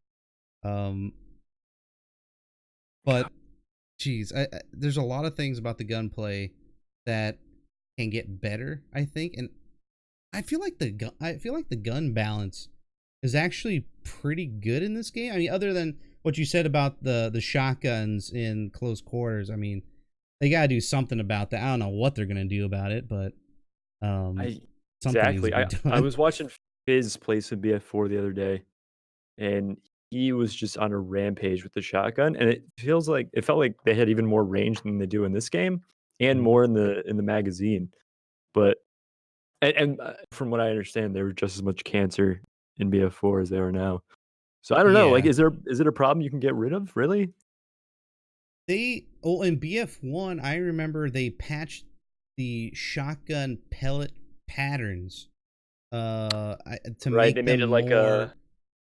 But geez, there's a lot of things about the gunplay that can get better, I think, and I feel like the gun balance is actually pretty good in this game. I mean, other than what you said about the shotguns in close quarters, I mean, they gotta do something about that. I don't know what they're gonna do about it, but exactly. I was watching Fizz play some BF4 the other day, and he was just on a rampage with the shotgun, and it felt like they had even more range than they do in this game, and more in the magazine. But and from what I understand, they were just as much cancer in BF4 as they are now. So I don't know. Like, is it a problem you can get rid of? Really? In BF1, I remember they patched the shotgun pellet patterns. To make they made it like a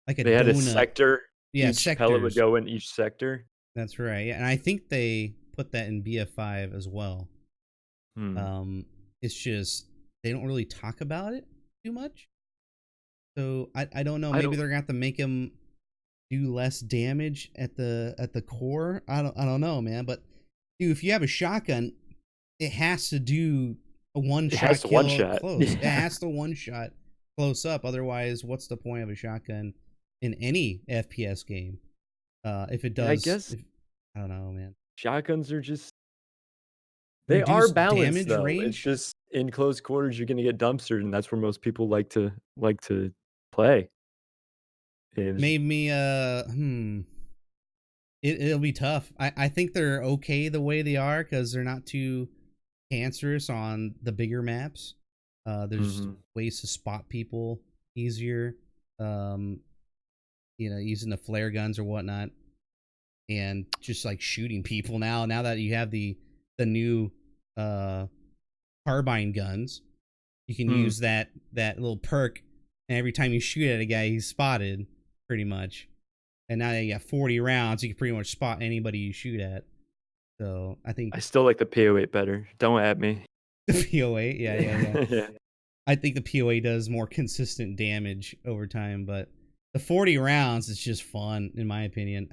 they had donut. a sector. Yeah, each pellet would go in each sector. That's right. Yeah, and I think they put that in BF5 as well. It's just they don't really talk about it too much. So I don't know. Maybe they're gonna have to make them do less damage at the core. I don't know, man. But dude, if you have a shotgun, it has to do a one-shot kill close. Yeah. It has to one-shot close up. Otherwise, what's the point of a shotgun in any FPS game? If it does, I guess I don't know, man. Shotguns are just they are balanced though. Range? It's just in close quarters you're gonna get dumpstered, and that's where most people like to play. Made me It'll be tough. I think they're okay the way they are because they're not too cancerous on the bigger maps. There's ways to spot people easier. Using the flare guns or whatnot, and just like shooting people now. Now that you have the new carbine guns, you can use that little perk, and every time you shoot at a guy, he's spotted pretty much. And now that you got 40 rounds, you can pretty much spot anybody you shoot at. So I think I still like the PO8 better. Don't at me. the PO8, yeah. Yeah. I think the PO8 does more consistent damage over time, but the 40 rounds is just fun, in my opinion.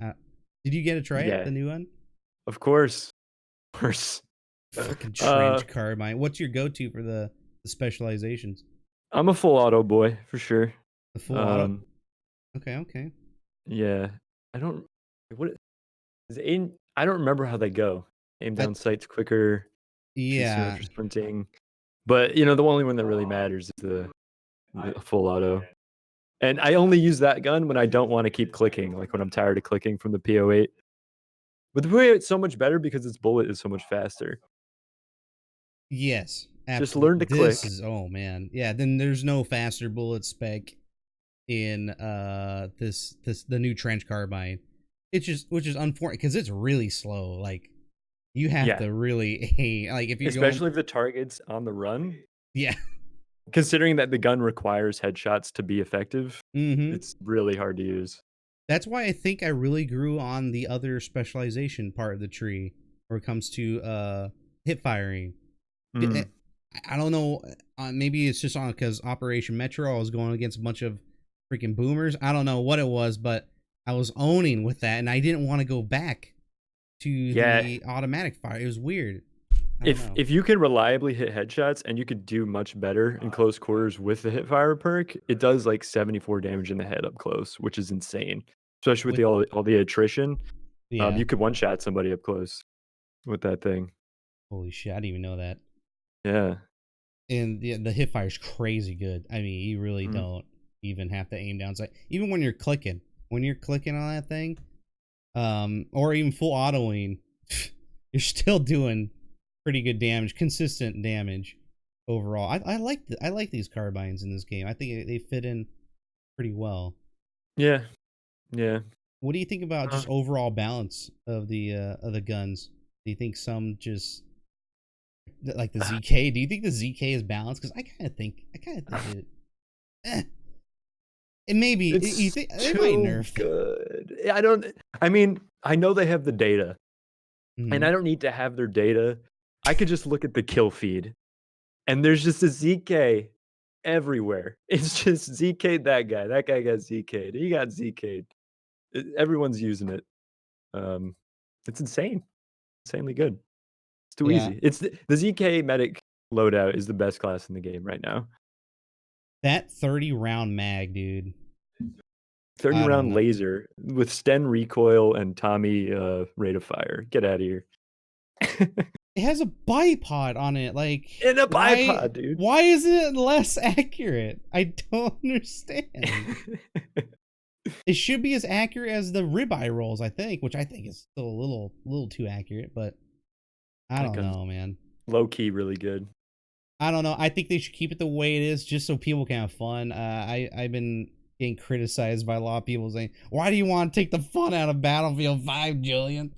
Did you get to try it, the new one? Of course. Of course. Fucking trench carbine. What's your go-to for the specializations? I'm a full auto boy, for sure. The full auto? Okay. Yeah. I don't remember how they go. Aim down sights quicker. Yeah. For sprinting. But, the only one that really matters is the full auto. And I only use that gun when I don't want to keep clicking, like when I'm tired of clicking from the PO8. But the PO8 is so much better because its bullet is so much faster. Yes. Absolutely. Just learn to click. Oh man. Yeah, then there's no faster bullet spec in the new trench carbine. Which is unfortunate because it's really slow. Like you have to really aim, like if you especially if the target's on the run. Yeah. Considering that the gun requires headshots to be effective, it's really hard to use. That's why I think I really grew on the other specialization part of the tree where it comes to hip firing. I don't know. Maybe it's just on because Operation Metro, I was going against a bunch of freaking boomers. I don't know what it was, but I was owning with that, and I didn't want to go back to the automatic fire. It was weird. If you can reliably hit headshots and you could do much better in close quarters with the hipfire perk, it does like 74 damage in the head up close, which is insane. Especially with all the attrition. Yeah. You could one-shot somebody up close with that thing. Holy shit, I didn't even know that. Yeah. And the hipfire's crazy good. I mean, you really don't even have to aim down sight. Even when you're clicking on that thing, or even full autoing, you're still doing pretty good damage, consistent damage overall. I like these carbines in this game. I think they fit in pretty well. Yeah. What do you think about just overall balance of the guns? Do you think some just like the ZK? Do you think the ZK is balanced? Because I kind of think it. It may be. You think they might nerf good? I know they have the data, and I don't need to have their data. I could just look at the kill feed, and there's just a ZK everywhere. It's just ZK that guy. That guy got ZK'd. He got ZK'd. Everyone's using it. It's insane. Insanely good. It's too easy. It's the ZK medic loadout is the best class in the game right now. That 30 round mag, dude. 30 round laser with Sten recoil and Tommy rate of fire. Get out of here. It has a bipod on it, like in a bipod, dude. Why isn't it less accurate? I don't understand. It should be as accurate as the ribeye rolls, I think, which I think is still a little too accurate, but I don't know, man. Low key, really good. I don't know. I think they should keep it the way it is, just so people can have fun. I've been getting criticized by a lot of people saying, "Why do you want to take the fun out of Battlefield 5, Julian?"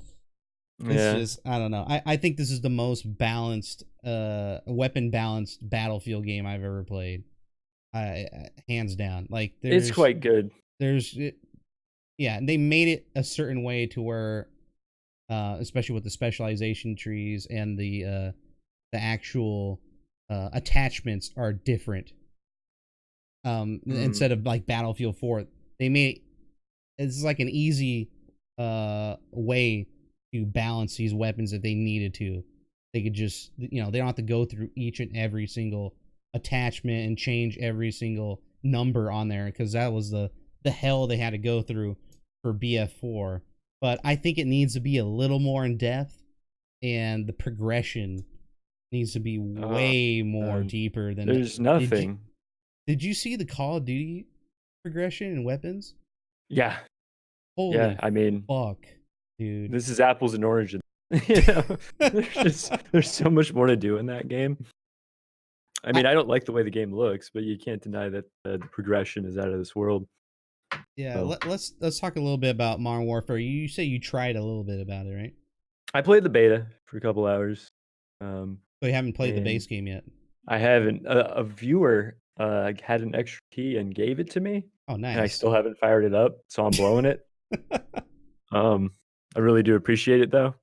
It's just, I don't know. I think this is the most balanced, weapon balanced Battlefield game I've ever played. Hands down. Like, it's quite good. They made it a certain way to where, especially with the specialization trees and the actual attachments are different. Instead of like Battlefield 4, they made it's like an easy way to balance these weapons if they needed to. They could just, they don't have to go through each and every single attachment and change every single number on there, because that was the hell they had to go through for BF4. But I think it needs to be a little more in depth, and the progression needs to be way more deeper than there's nothing. Did you see the Call of Duty progression and weapons? Yeah. Holy fuck. dude. This is apples and oranges. You know, there's so much more to do in that game. I mean, I don't like the way the game looks, but you can't deny that the progression is out of this world. Yeah, So. let's talk a little bit about Modern Warfare. You say you tried a little bit about it, right? I played the beta for a couple hours. So you haven't played the base game yet? I haven't. A viewer had an extra key and gave it to me. Oh, nice. And I still haven't fired it up, so I'm blowing it. I really do appreciate it though.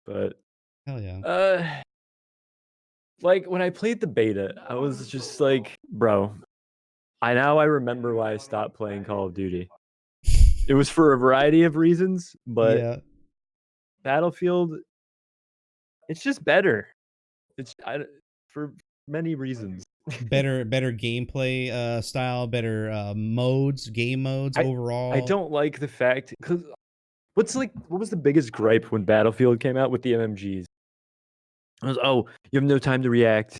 But hell yeah. Like when I played the beta, I was just like, bro, I remember why I stopped playing Call of Duty. It was for a variety of reasons, but yeah. Battlefield, it's just better. For many reasons. better gameplay style, better game modes overall. I don't like the fact because what was the biggest gripe when Battlefield came out with the MMGs? It was, oh, you have no time to react.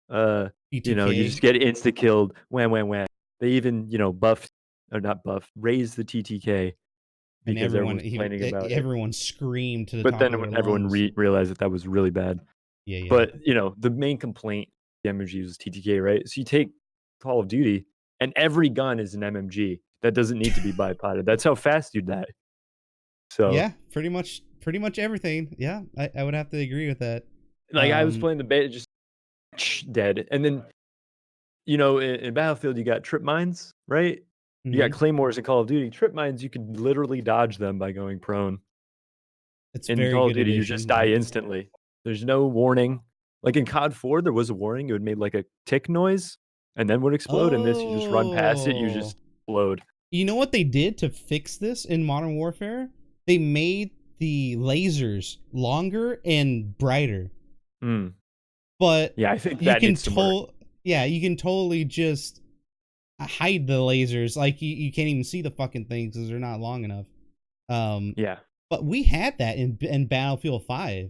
You know, you just get insta killed. Wham. They even, raised the TTK because everyone was complaining about it. Everyone screamed to the but top then of when their everyone lungs. realized that was really bad. Yeah. But the main complaint the MMG was TTK, right? So you take Call of Duty, and every gun is an MMG. That doesn't need to be bipoded. That's how fast you die. So yeah, pretty much everything. Yeah, I would have to agree with that. Like I was playing the beta, just dead, and then in Battlefield you got trip mines, right? You got claymores in Call of Duty. Trip mines, you could literally dodge them by going prone. It's in very Call good of Duty, addition, you just die instantly. There's no warning. Like in COD 4, there was a warning. It would make like a tick noise and then would explode. And this, you just run past it, you just explode. You know what they did to fix this in Modern Warfare? They made the lasers longer and brighter. But yeah, I think that needs some work. Yeah, you can totally just hide the lasers. Like you can't even see the fucking things because they're not long enough. Yeah. But we had that in Battlefield 5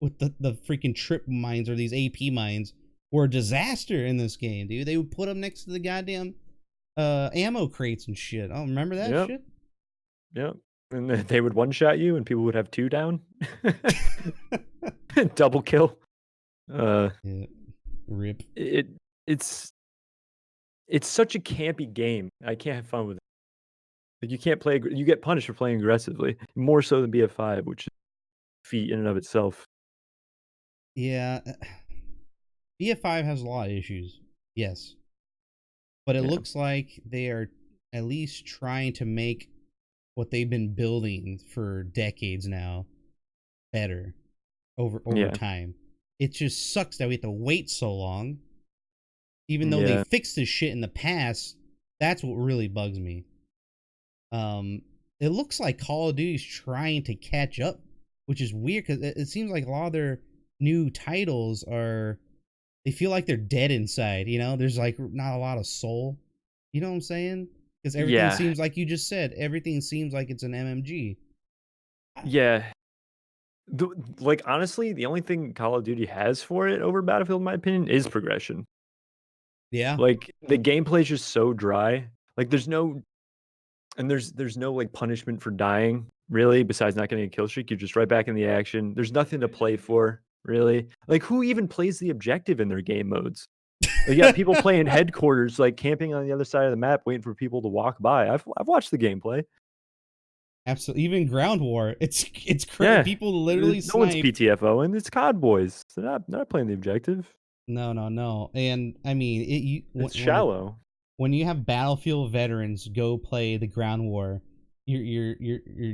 with the freaking trip mines, or these AP mines were a disaster in this game, dude. They would put them next to the goddamn ammo crates and shit. Oh, remember that shit? Yep. And they would one-shot you and people would have 2 down. Double kill. Yeah. Rip. It's such a campy game. I can't have fun with it. Like you can't play. You get punished for playing aggressively, more so than BF5, which is a feat in and of itself. Yeah, BF5 has a lot of issues. Yes, but it looks like they are at least trying to make what they've been building for decades now better over time. It just sucks that we have to wait so long. Even though they fixed this shit in the past, that's what really bugs me. It looks like Call of Duty's trying to catch up, which is weird because it seems like a lot of their new titles they feel like they're dead inside, there's like not a lot of soul. You know what I'm saying? Because everything seems like you just said, everything seems like it's an MMG. Yeah. Like honestly, the only thing Call of Duty has for it over Battlefield, in my opinion, is progression. Yeah. Like the gameplay is just so dry. Like there's no like punishment for dying, really, besides not getting a kill streak. You're just right back in the action. There's nothing to play for, really. Like who even plays the objective in their game modes? Like, you got people playing headquarters, like camping on the other side of the map, waiting for people to walk by. I've watched the gameplay. Absolutely, even ground war. It's crazy. Yeah. People literally no one's PTFO, and it's COD boys. They're not playing the objective. No. And I mean, it's shallow. When you have Battlefield veterans go play the ground war, you're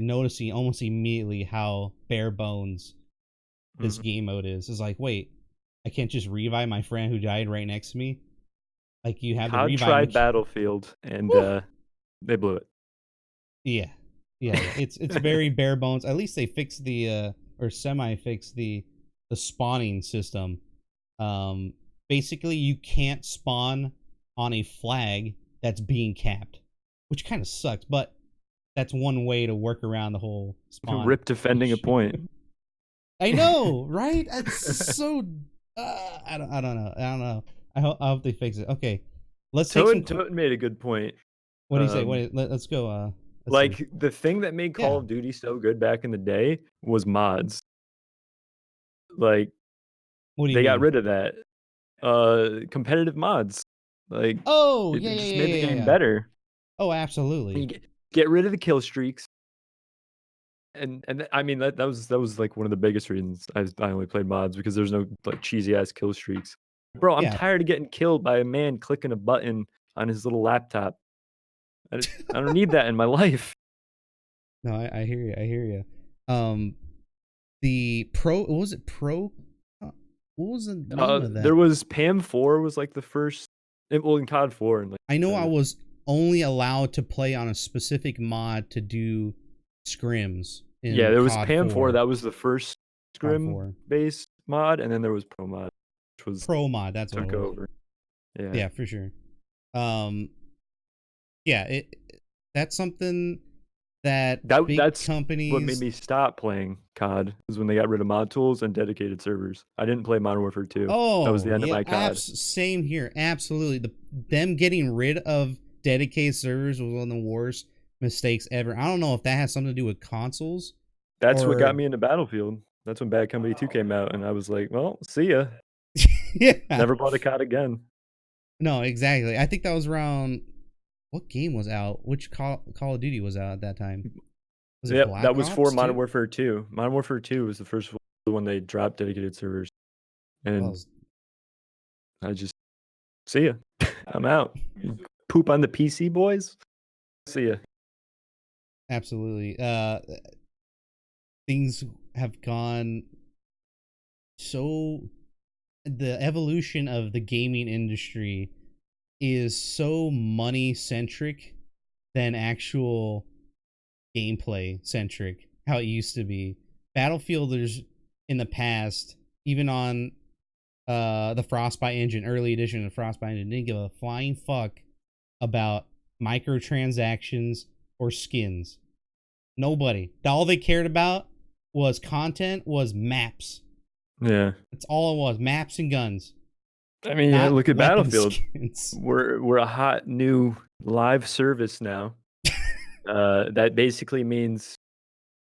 noticing almost immediately how bare bones this game mode is. It's like, wait, I can't just revive my friend who died right next to me. Like you have COD the revive. Tried Battlefield and they blew it. Yeah. It's very bare bones. At least they fixed the or semi fixed the spawning system. Basically, you can't spawn on a flag that's being capped, which kind of sucks, but that's one way to work around the whole spawn. Rip defending a point. I know, right? It's so I don't know. I hope they fix it. Okay, let's take Toten made a good point. What do you say? Wait, let's go. Like the thing that made Call Yeah. of Duty so good back in the day was mods. Like What do you they got mean? rid of that. Competitive mods. Like Oh, it yeah, just yeah, made yeah, the yeah, game yeah. better. Oh, You absolutely. get rid of the kill streaks. And I mean that was like one of the biggest reasons I only played mods, because there's no like cheesy ass kill streaks. Bro, I'm Yeah. tired of getting killed by a man clicking a button on his little laptop. I don't need that in my life. No, I hear you. I hear you. The Pro, what was it? Pro? What was the name of that? There was PAM4 was like the first. Well, in COD 4 and like. I know I was only allowed to play on a specific mod to do scrims. Yeah, there was COD PAM4. 4. That was the first COD scrim 4. based mod, and then there was Pro mod, which was Pro mod. That's what it took was. over. Yeah, for sure. Yeah, that's something that big that's companies. what made me stop playing COD, was when they got rid of mod tools and dedicated servers. I didn't play Modern Warfare 2. Oh, that was the end yeah, of my COD. same here. Absolutely. Them getting rid of dedicated servers was one of the worst mistakes ever. I don't know if that has something to do with consoles. That's what got me into Battlefield. That's when Bad Company 2 came out, and I was like, well, see ya. Yeah. Never bought a COD again. No, exactly. I think that was around. What game was out? Which Call of Duty was out at that time? Was it Black that was Ops for Modern 2? Warfare 2. Modern Warfare 2 was the first one they dropped dedicated servers. And I just, see ya. I'm out. Poop on the PC, boys. See ya. Absolutely. Things have gone so. The evolution of the gaming industry is so money centric than actual gameplay centric, how it used to be. Battlefielders in the past, even on the Frostbite engine, early edition of the Frostbite engine, didn't give a flying fuck about microtransactions or skins. Nobody. All they cared about was content, was maps. Yeah. That's all it was. Maps and guns. I mean, yeah, look at Battlefield. Skins. We're a hot new live service now. That basically means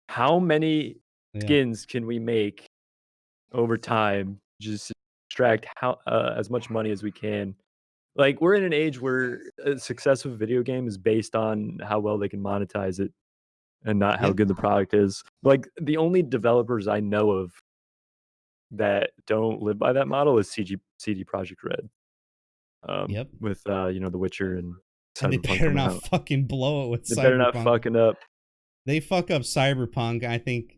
how many skins can we make over time, just extract as much money as we can. Like, we're in an age where a success of a video game is based on how well they can monetize it and not how good the product is. Like, the only developers I know of that don't live by that model is CD Projekt Red. With The Witcher and Cyberpunk. And they better not fucking blow it with they Cyberpunk. They better not fucking up. They fuck up Cyberpunk. I think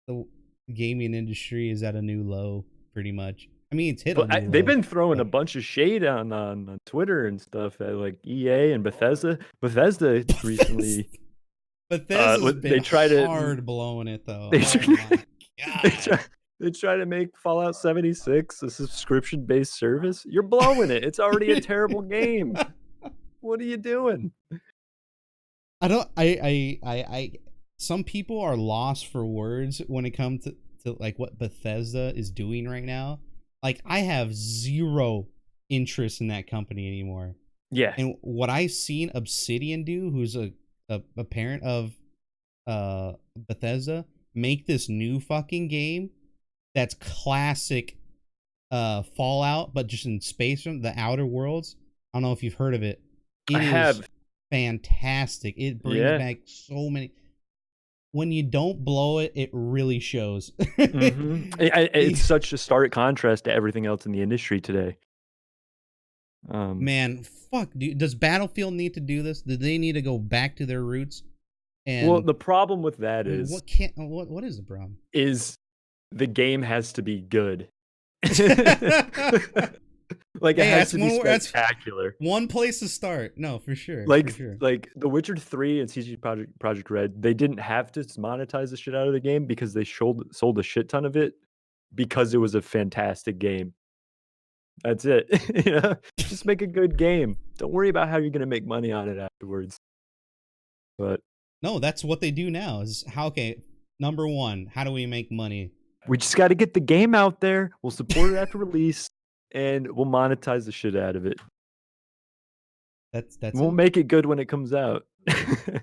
the gaming industry is at a new low, pretty much. I mean, it's hit a new they've low, been throwing a bunch of shade on Twitter and stuff at like EA and Bethesda. Bethesda recently. Bethesda's been hard blowing it though. They try to make Fallout 76 a subscription-based service. You're blowing it. It's already a terrible game. What are you doing? Some people are lost for words when it comes to like what Bethesda is doing right now. Like, I have zero interest in that company anymore. Yeah. And what I've seen Obsidian do, who's a parent of Bethesda, make this new fucking game that's classic Fallout, but just in space, from the Outer Worlds. I don't know if you've heard of it. I have. Fantastic. It brings back so many. When you don't blow it, it really shows. It's such a stark contrast to everything else in the industry today. Man, fuck, dude. Does Battlefield need to do this? Do they need to go back to their roots? And well, the problem with that is what is the problem? Is the game has to be good. Like, it has to be spectacular. One place to start. No, for sure. Like, for sure. Like The Witcher 3 and CD Projekt Red, they didn't have to monetize the shit out of the game because they sold a shit ton of it because it was a fantastic game. That's it. Just make a good game. Don't worry about how you're gonna make money on it afterwards. But no, that's what they do now. Is number one, how do we make money? We just got to get the game out there. We'll support it after release, and we'll monetize the shit out of it. That's we'll make it good when it comes out.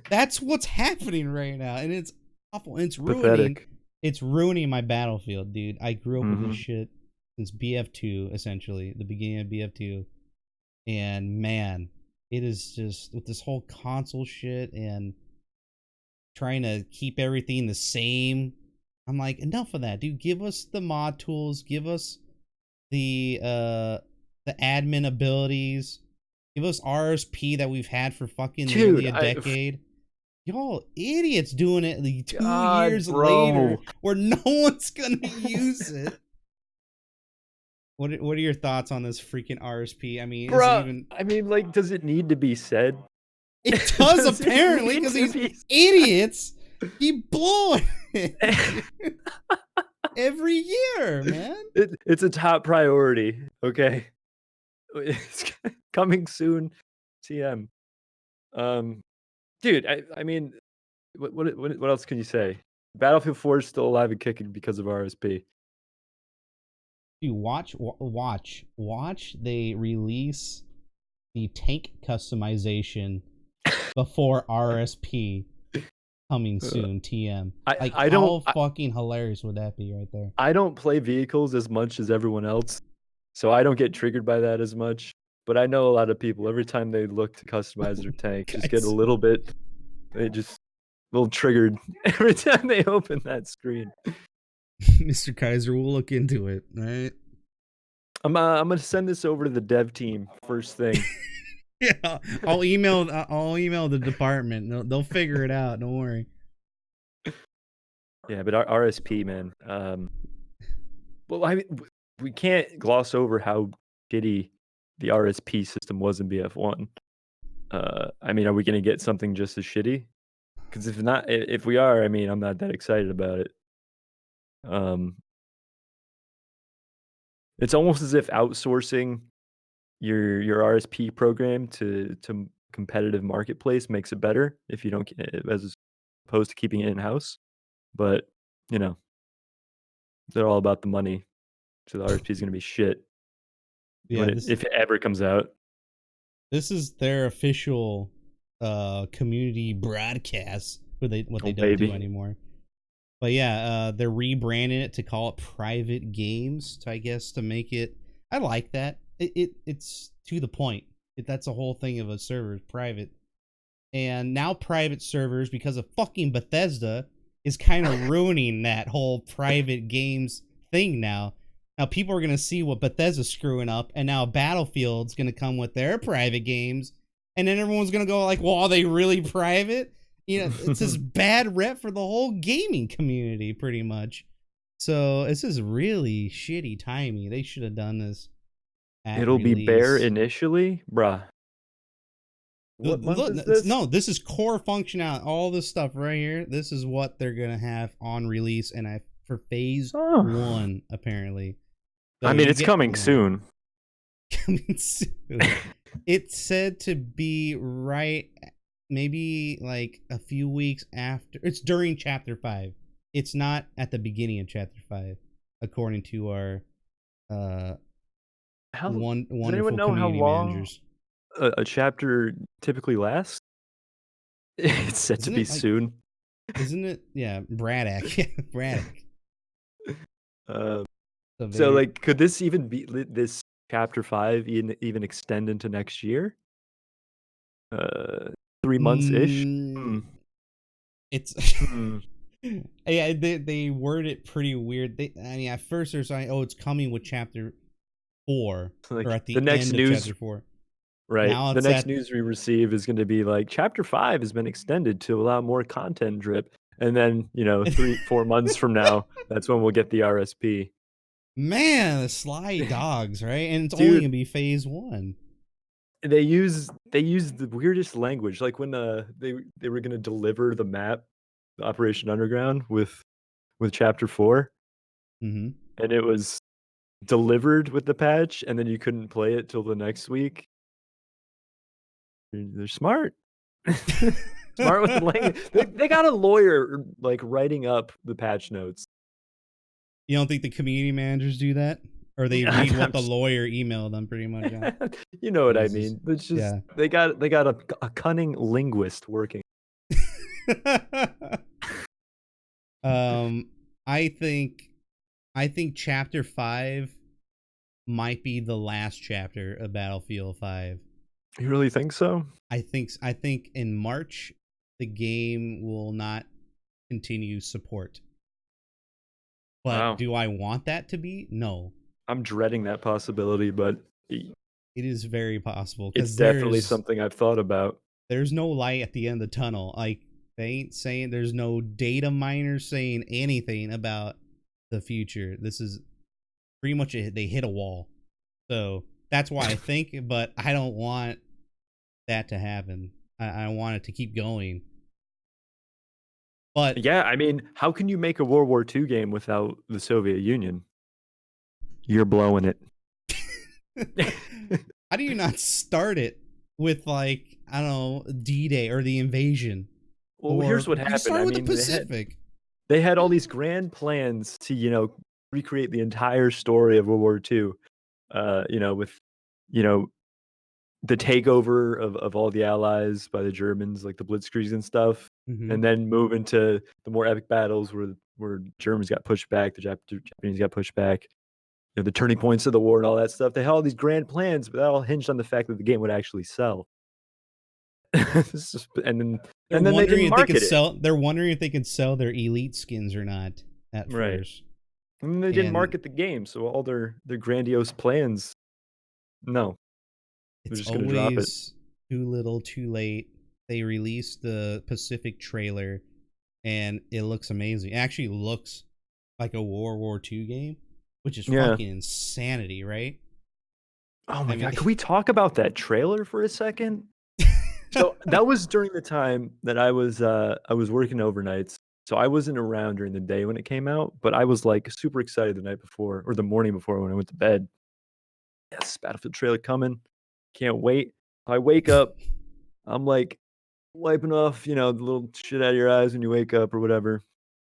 That's what's happening right now, and it's awful. It's ruining. Pathetic. It's ruining my Battlefield, dude. I grew up with Mhm. this shit since BF2, essentially the beginning of BF2, and man, it is just with this whole console shit and trying to keep everything the same. I'm like, enough of that, dude. Give us the mod tools. Give us the admin abilities. Give us RSP that we've had for fucking nearly a decade. Y'all idiots doing it like 2 years later where no one's gonna use it. What are your thoughts on this freaking RSP? I mean, I mean, like, does it need to be said? It does apparently, because these idiots keep blowing it every year, man. It's a top priority. Okay, it's coming soon. TM. Dude, I mean, what else can you say? Battlefield 4 is still alive and kicking because of RSP. Dude, watch. They release the tank customization before RSP coming soon. TM. Like, how fucking hilarious would that be right there? I don't play vehicles as much as everyone else, so I don't get triggered by that as much. But I know a lot of people, every time they look to customize their tank, just get a little bit, they just a little triggered every time they open that screen. Mr. Kaiser, we'll look into it, right? I'm gonna send this over to the dev team first thing. Yeah, I'll email the department. They'll figure it out. Don't worry. Yeah, but RSP, man. Well, I mean, we can't gloss over how shitty the RSP system was in BF1. I mean, are we gonna get something just as shitty? Because if not, if we are, I mean, I'm not that excited about it. It's almost as if outsourcing your RSP program to competitive marketplace makes it better if you don't, as opposed to keeping it in house. But you know, they're all about the money, so the RSP is gonna be shit. Yeah, if it ever comes out. This is their official community broadcast. What they don't do anymore. But yeah, they're rebranding it to call it private games, I guess, to make it. I like that. It's to the point. That's a whole thing of a server is private, and now private servers, because of fucking Bethesda, is kind of ruining that whole private games thing now. Now people are gonna see what Bethesda's screwing up, and now Battlefield's gonna come with their private games, and then everyone's gonna go like, "Well, are they really private?" You know, it's this bad rep for the whole gaming community, pretty much. So this is really shitty timing. They should have done this. It'll be bare initially, bruh. What month is this? No, this is core functionality. All this stuff right here. This is what they're gonna have on release, and for phase 1 apparently. So I mean, it's coming soon. Coming soon. It's said to be right. Maybe like a few weeks after. It's during Chapter 5. It's not at the beginning of Chapter 5, according to our wonderful community managers. A chapter typically lasts? It's set to be soon. Isn't it? Yeah, Braddock. Braddock. So, like, could this even be this Chapter 5 even extend into next year? 3 months ish. It's yeah. They word it pretty weird. I mean, at first they're saying, "Oh, it's coming with Chapter 4," like, or at the next end news, of Chapter 4. Right. Now the next news we receive is going to be like Chapter 5 has been extended to allow more content drip, and then 3-4 months from now, that's when we'll get the RSP. Man, the sly dogs, right? And it's only gonna be phase 1. They use the weirdest language, like when they were gonna deliver the map, the Operation Underground with Chapter 4, and it was delivered with the patch, and then you couldn't play it till the next week. They're smart, smart with the language. They got a lawyer like writing up the patch notes. You don't think the community managers do that? Or they read what the lawyer emailed them, pretty much. Yeah. You know what I mean? It's just they got a cunning linguist working. I think Chapter 5 might be the last chapter of Battlefield 5. You really think so? I think in March the game will not continue support. But do I want that to be? No. I'm dreading that possibility, but it is very possible. It's definitely something I've thought about. There's no light at the end of the tunnel. Like, they ain't saying, there's no data miners saying anything about the future. This is pretty much they hit a wall. So that's why I think, but I don't want that to happen. I want it to keep going. But yeah, I mean, how can you make a World War II game without the Soviet Union? You're blowing it. How do you not start it with, like, I don't know, D-Day or the invasion? Well, here's what happened. Start with the Pacific. They had all these grand plans to, you know, recreate the entire story of World War II. You know, with, you know, the takeover of all the Allies by the Germans, like the Blitzkrieg and stuff, and then move into the more epic battles where Germans got pushed back, the Japanese got pushed back, you know, the turning points of the war and all that stuff. They had all these grand plans, but that all hinged on the fact that the game would actually sell. and then they didn't market it. They're wondering if they can sell their elite skins or not at first. And then they didn't market the game, so all their grandiose plans, no. It's just gonna drop it. Too little, too late. They released the Pacific trailer, and it looks amazing. It actually looks like a World War II game, which is fucking insanity, right? Oh my god! Can we talk about that trailer for a second? So that was during the time that I was working overnights, so I wasn't around during the day when it came out. But I was like super excited the night before or the morning before when I went to bed. Yes, Battlefield trailer coming. Can't wait. I wake up, I'm like wiping off, you know, the little shit out of your eyes when you wake up or whatever.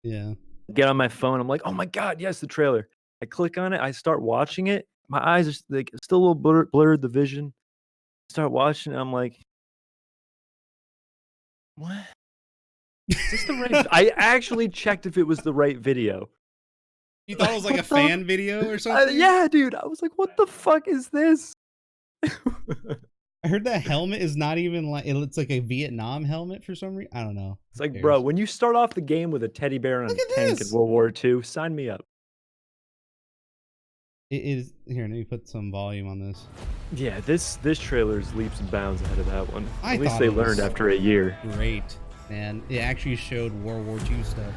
Yeah. Get on my phone. I'm like, oh my god, yes, the trailer. I click on it. I start watching it. My eyes are like still a little blurred, the vision. Start watching it. I'm like, what? Is this the right? I actually checked if it was the right video. You thought it was like a fan video or something? Yeah, dude. I was like, what the fuck is this? I heard that helmet is not even like, it looks like a Vietnam helmet for some reason. I don't know. It's like, bro, when you start off the game with a teddy bear on a tank in World War II, sign me up. It is here. Let me put some volume on this. Yeah, this trailer is leaps and bounds ahead of that one. At least they learned after a year. Great, man. It actually showed World War II stuff.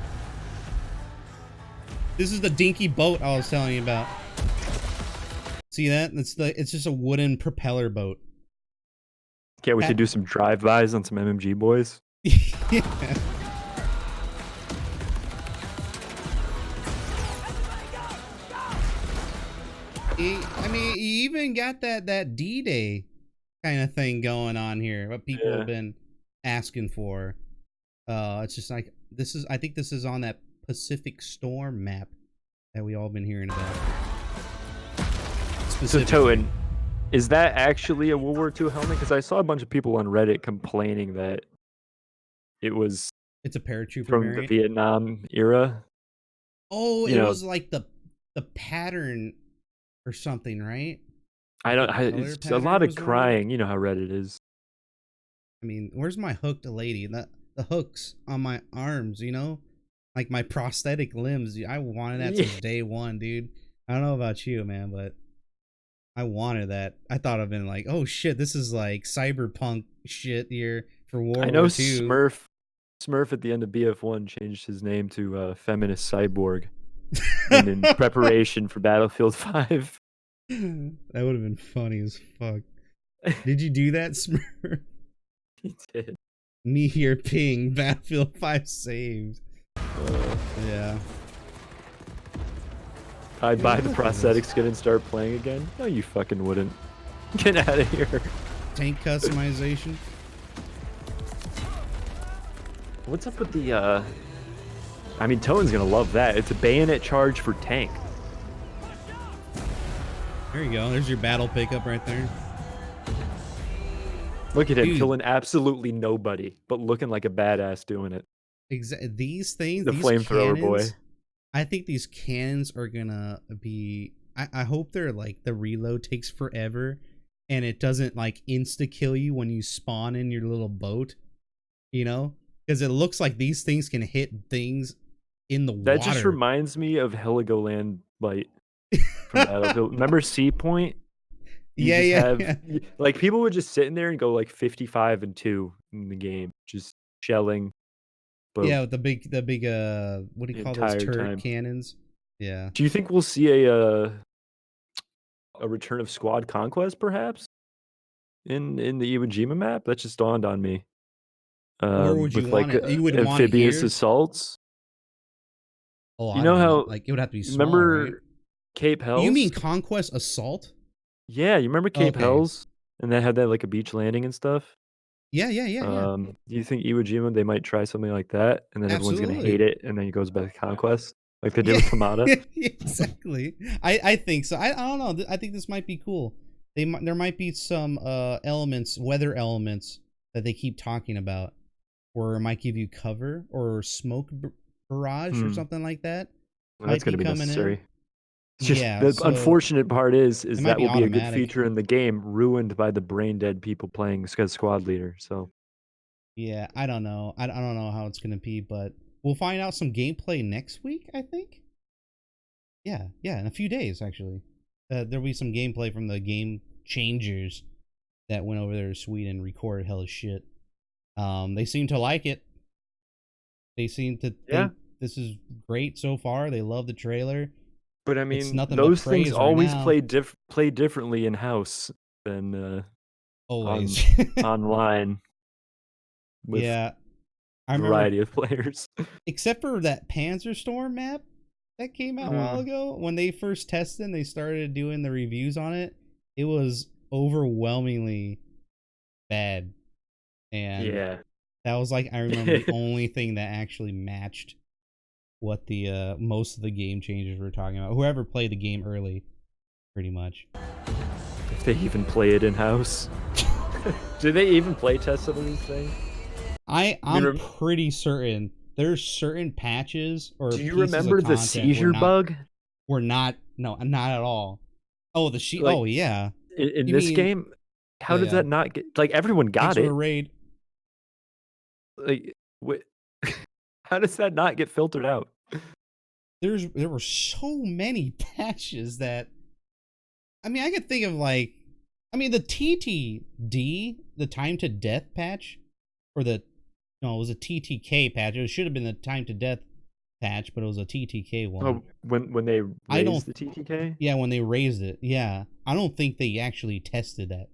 This is the dinky boat I was telling you about. See that? It's just a wooden propeller boat. Can't wait to do some drive-bys on some MMG boys. Yeah. I mean, you even got that D-Day kind of thing going on here. What people have been asking for. It's just like I think this is on that Pacific Storm map that we all been hearing about. So Toan, is that actually a World War II helmet? Because I saw a bunch of people on Reddit complaining that it's a paratrooper from variant? the Vietnam era. Oh, it was like the pattern or something, right? It's a lot of crying. You know how Reddit is. I mean, where's my hooked lady? The hooks on my arms, you know? Like my prosthetic limbs. I wanted that since day one, dude. I don't know about you, man, but I wanted that. I thought I've been like, oh shit, this is like cyberpunk shit here for World War II. I know Smurf at the end of BF1 changed his name to Feminist Cyborg in preparation for Battlefield 5. That would have been funny as fuck. Did you do that, Smurf? He did. Me here ping, Battlefield 5 saved. Yeah. I'd buy the prosthetic skin and start playing again. No, you fucking wouldn't. Get out of here. Tank customization. What's up with the, I mean, Toan's gonna love that. It's a bayonet charge for tank. There you go. There's your battle pickup right there. Look at him Dude. killing absolutely nobody, but looking like a badass doing it. These things, The these flamethrower boy. cannons, I think these cannons are gonna be. I hope they're like the reload takes forever, and it doesn't like insta kill you when you spawn in your little boat. You know, because it looks like these things can hit things in the That water. just reminds me of Heligoland Light from Battlefield. Remember Sea Point? Yeah. Like people would just sit in there and go like 55-2 in the game, just shelling. Yeah, with the big what do you call those turret cannons? Yeah. Do you think we'll see a return of Squad Conquest perhaps in the Iwo Jima map? That just dawned on me. Where would you with want like it? You would want it amphibious here? assaults. Oh, You I know don't how like it would have to be small, remember right? Cape Hells? You mean Conquest Assault? Yeah, you remember Cape Okay. Hells? And they had that like a beach landing and stuff. Yeah. Do you think Iwo Jima they might try something like that, and then everyone's gonna hate it, and then it goes back to Conquest, like they did with Hamada? Exactly. I think so. I don't know. I think this might be cool. There might be some elements, weather elements that they keep talking about, or it might give you cover or smoke barrage or something like that. Well, that's gonna be necessary. In. It's just the unfortunate part is that will be a good feature in the game, ruined by the brain dead people playing as squad leader. So yeah, I don't know. I don't know how it's gonna be, but we'll find out some gameplay next week, I think. Yeah, in a few days actually. There'll be some gameplay from the game changers that went over there to Sweden and recorded hella shit. They seem to like it. They seem to think this is great so far. They love the trailer. But I mean, those things always play differently in house than always online. With I remember variety of players. Except for that Panzerstorm map that came out a while ago. When they first tested and they started doing the reviews on it, it was overwhelmingly bad. And that was like, I remember the only thing that actually matched what the most of the game changers were talking about. Whoever played the game early, pretty much. If they even play it in house. Do they even play test some of these things? I'm pretty certain there's certain patches or do you remember the seizure bug? Not at all. Oh, oh yeah. In this game, how does that not get like everyone got it? A raid. Like how does that not get filtered out? There were so many patches that I mean, I could think of like the TTD, the time to death patch, or it was a TTK patch. It should have been the time to death patch, but it was a TTK one. Oh, when they raised the TTK? Yeah, when they raised it. Yeah. I don't think they actually tested that.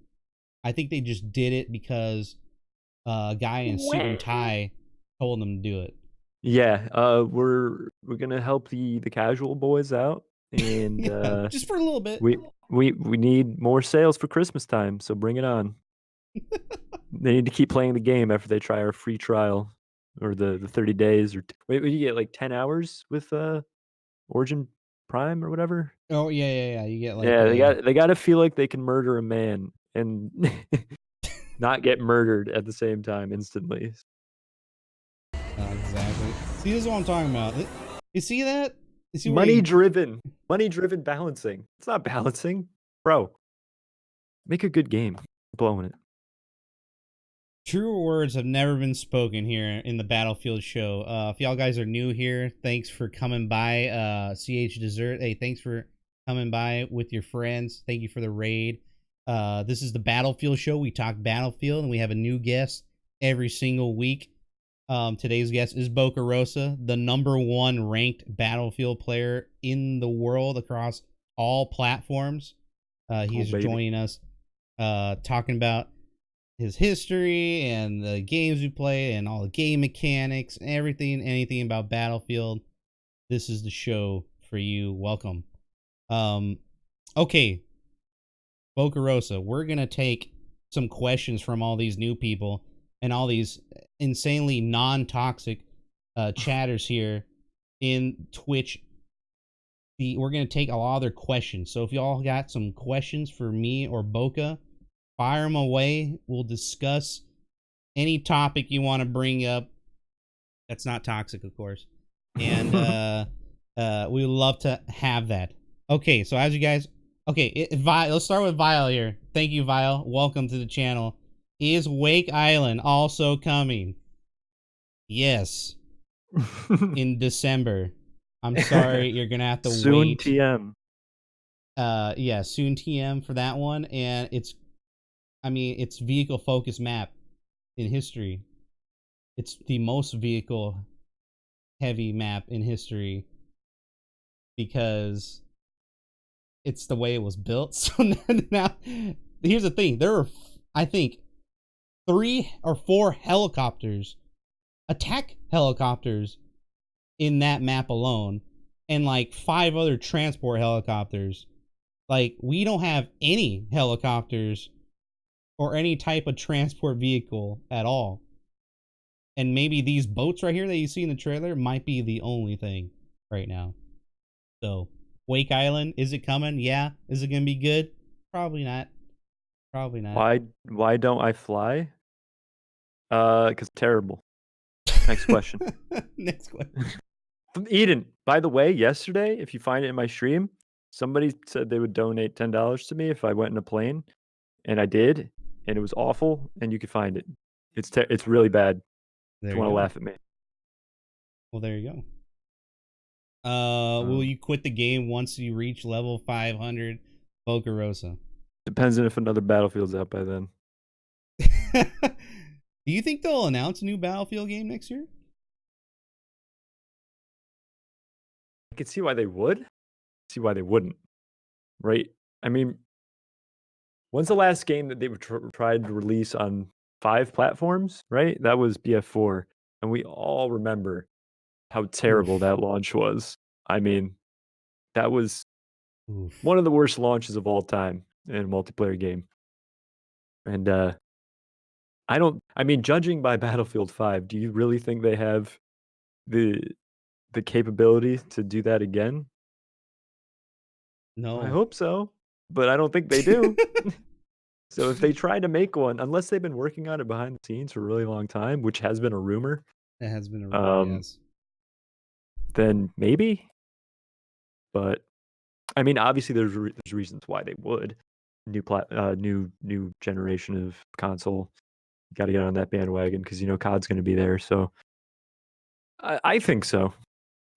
I think they just did it because a guy in suit and tie told them to do it. Yeah, we're gonna help the casual boys out, and just for a little bit. We need more sales for Christmas time, so bring it on. They need to keep playing the game after they try our free trial, or the 30 days, or wait, you get like 10 hours with Origin Prime or whatever. Oh yeah. You get like they got to feel like they can murder a man and not get murdered at the same time instantly. Exactly. See, this is what I'm talking about. You see that? You see money driven balancing. It's not balancing, bro. Make a good game. I'm blowing it. Truer words have never been spoken here in the Battlefield show. If y'all guys are new here, thanks for coming by. CH Dessert, hey, thanks for coming by with your friends. Thank you for the raid. This is the Battlefield show. We talk Battlefield, and we have a new guest every single week. Today's guest is Boccarossa, the #1 ranked Battlefield player in the world across all platforms. He's joining us, talking about his history and the games we play and all the game mechanics and anything about Battlefield. This is the show for you. Welcome. Okay, Boccarossa, we're gonna take some questions from all these new people and all these insanely non-toxic chatters here in Twitch we're gonna take a lot of their questions. So if y'all got some questions for me or Boca, fire them away. We'll discuss any topic you want to bring up. That's not toxic, of course. And we would love to have that. Okay, so as you guys, let's start with Vile here. Thank you, Vile. Welcome to the channel. Is Wake Island also coming? Yes. In December. I'm sorry, you're gonna have to Soon wait. TM. Yeah, soon TM for that one, and it's vehicle focused map in history. It's the most vehicle heavy map in history because it's the way it was built. So now here's the thing: there are, I think, 3 or 4 helicopters, attack helicopters, in that map alone, and like 5 other transport helicopters. Like, we don't have any helicopters or any type of transport vehicle at all. And maybe these boats right here that you see in the trailer might be the only thing right now. So, Wake Island, is it coming? Yeah. Is it gonna be good? Probably not. Probably not. Why don't I fly? Because terrible. Next question. Next question. From Eden. By the way, yesterday, if you find it in my stream, somebody said they would donate $10 to me if I went in a plane, and I did, and it was awful. And you could find it. It's really bad. If you want to laugh at me. Well, there you go. Will you quit the game once you reach level 500, Boccarossa? Depends on if another Battlefield's out by then. Do you think they'll announce a new Battlefield game next year? I could see why they would. See why they wouldn't. Right? I mean, when's the last game that they tried to release on 5 platforms? Right? That was BF4, and we all remember how terrible that launch was. I mean, that was one of the worst launches of all time in a multiplayer game. And I mean, judging by Battlefield 5, do you really think they have the capability to do that again? No. I hope so, but I don't think they do. So if they try to make one, unless they've been working on it behind the scenes for a really long time, which has been a rumor. It has been a rumor, yes. Then maybe. But I mean, obviously there's reasons why they would. New generation of console. Got to get on that bandwagon because you know COD's going to be there. So I think so.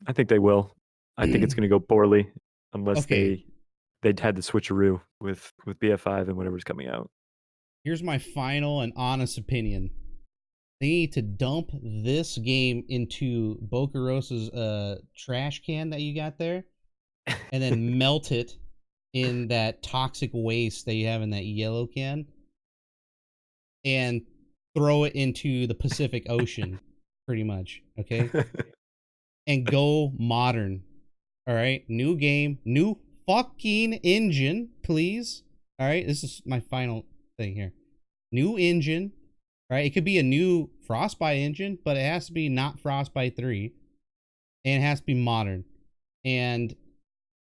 I think they will. I think it's going to go poorly unless they'd had the switcheroo with BF5 and whatever's coming out. Here's my final and honest opinion. They need to dump this game into Boccarossa's trash can that you got there, and then melt it in that toxic waste that you have in that yellow can, and throw it into the Pacific Ocean, pretty much, okay? And go modern, all right? New game, new fucking engine, please. All right, this is my final thing here. New engine, right? It could be a new Frostbite engine, but it has to be not Frostbite 3, and it has to be modern, and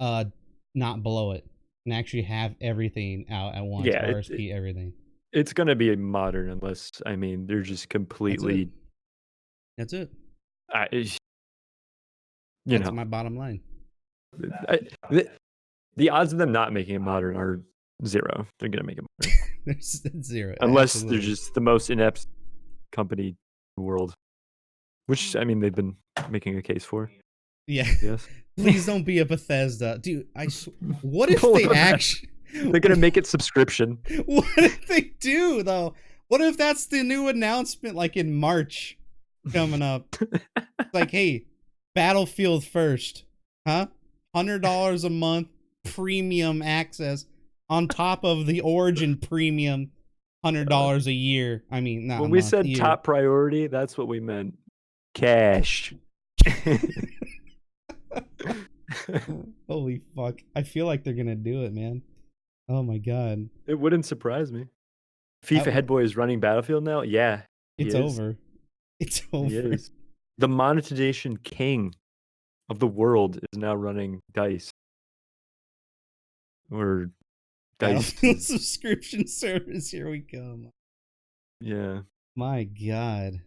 not below it, and actually have everything out at once. Yeah, RSP everything. It's gonna be modern unless they're just completely. That's it. That's my bottom line. The odds of them not making it modern are 0. They're gonna make it modern. There's 0. Unless Absolutely. they're just the most inept company in the world. Which, I mean, they've been making a case for. Yeah. Yes. Please don't be a Bethesda. Dude, what if they actually... They're gonna make it subscription. What if they do, though? What if that's the new announcement, like in March, coming up? Like, hey, Battlefield first. Huh? $100 a month, premium access, on top of the Origin premium, $100 a year. I mean, not when a we month, said year. top priority, that's what we meant. Cash. Holy fuck. I feel like they're gonna do it, man. Oh my god. It wouldn't surprise me. FIFA head boy is running Battlefield now? Yeah. It's over. It's over. He is. The monetization king of the world is now running DICE. or Dice. Battlefield subscription service. Here we come. Yeah. My God.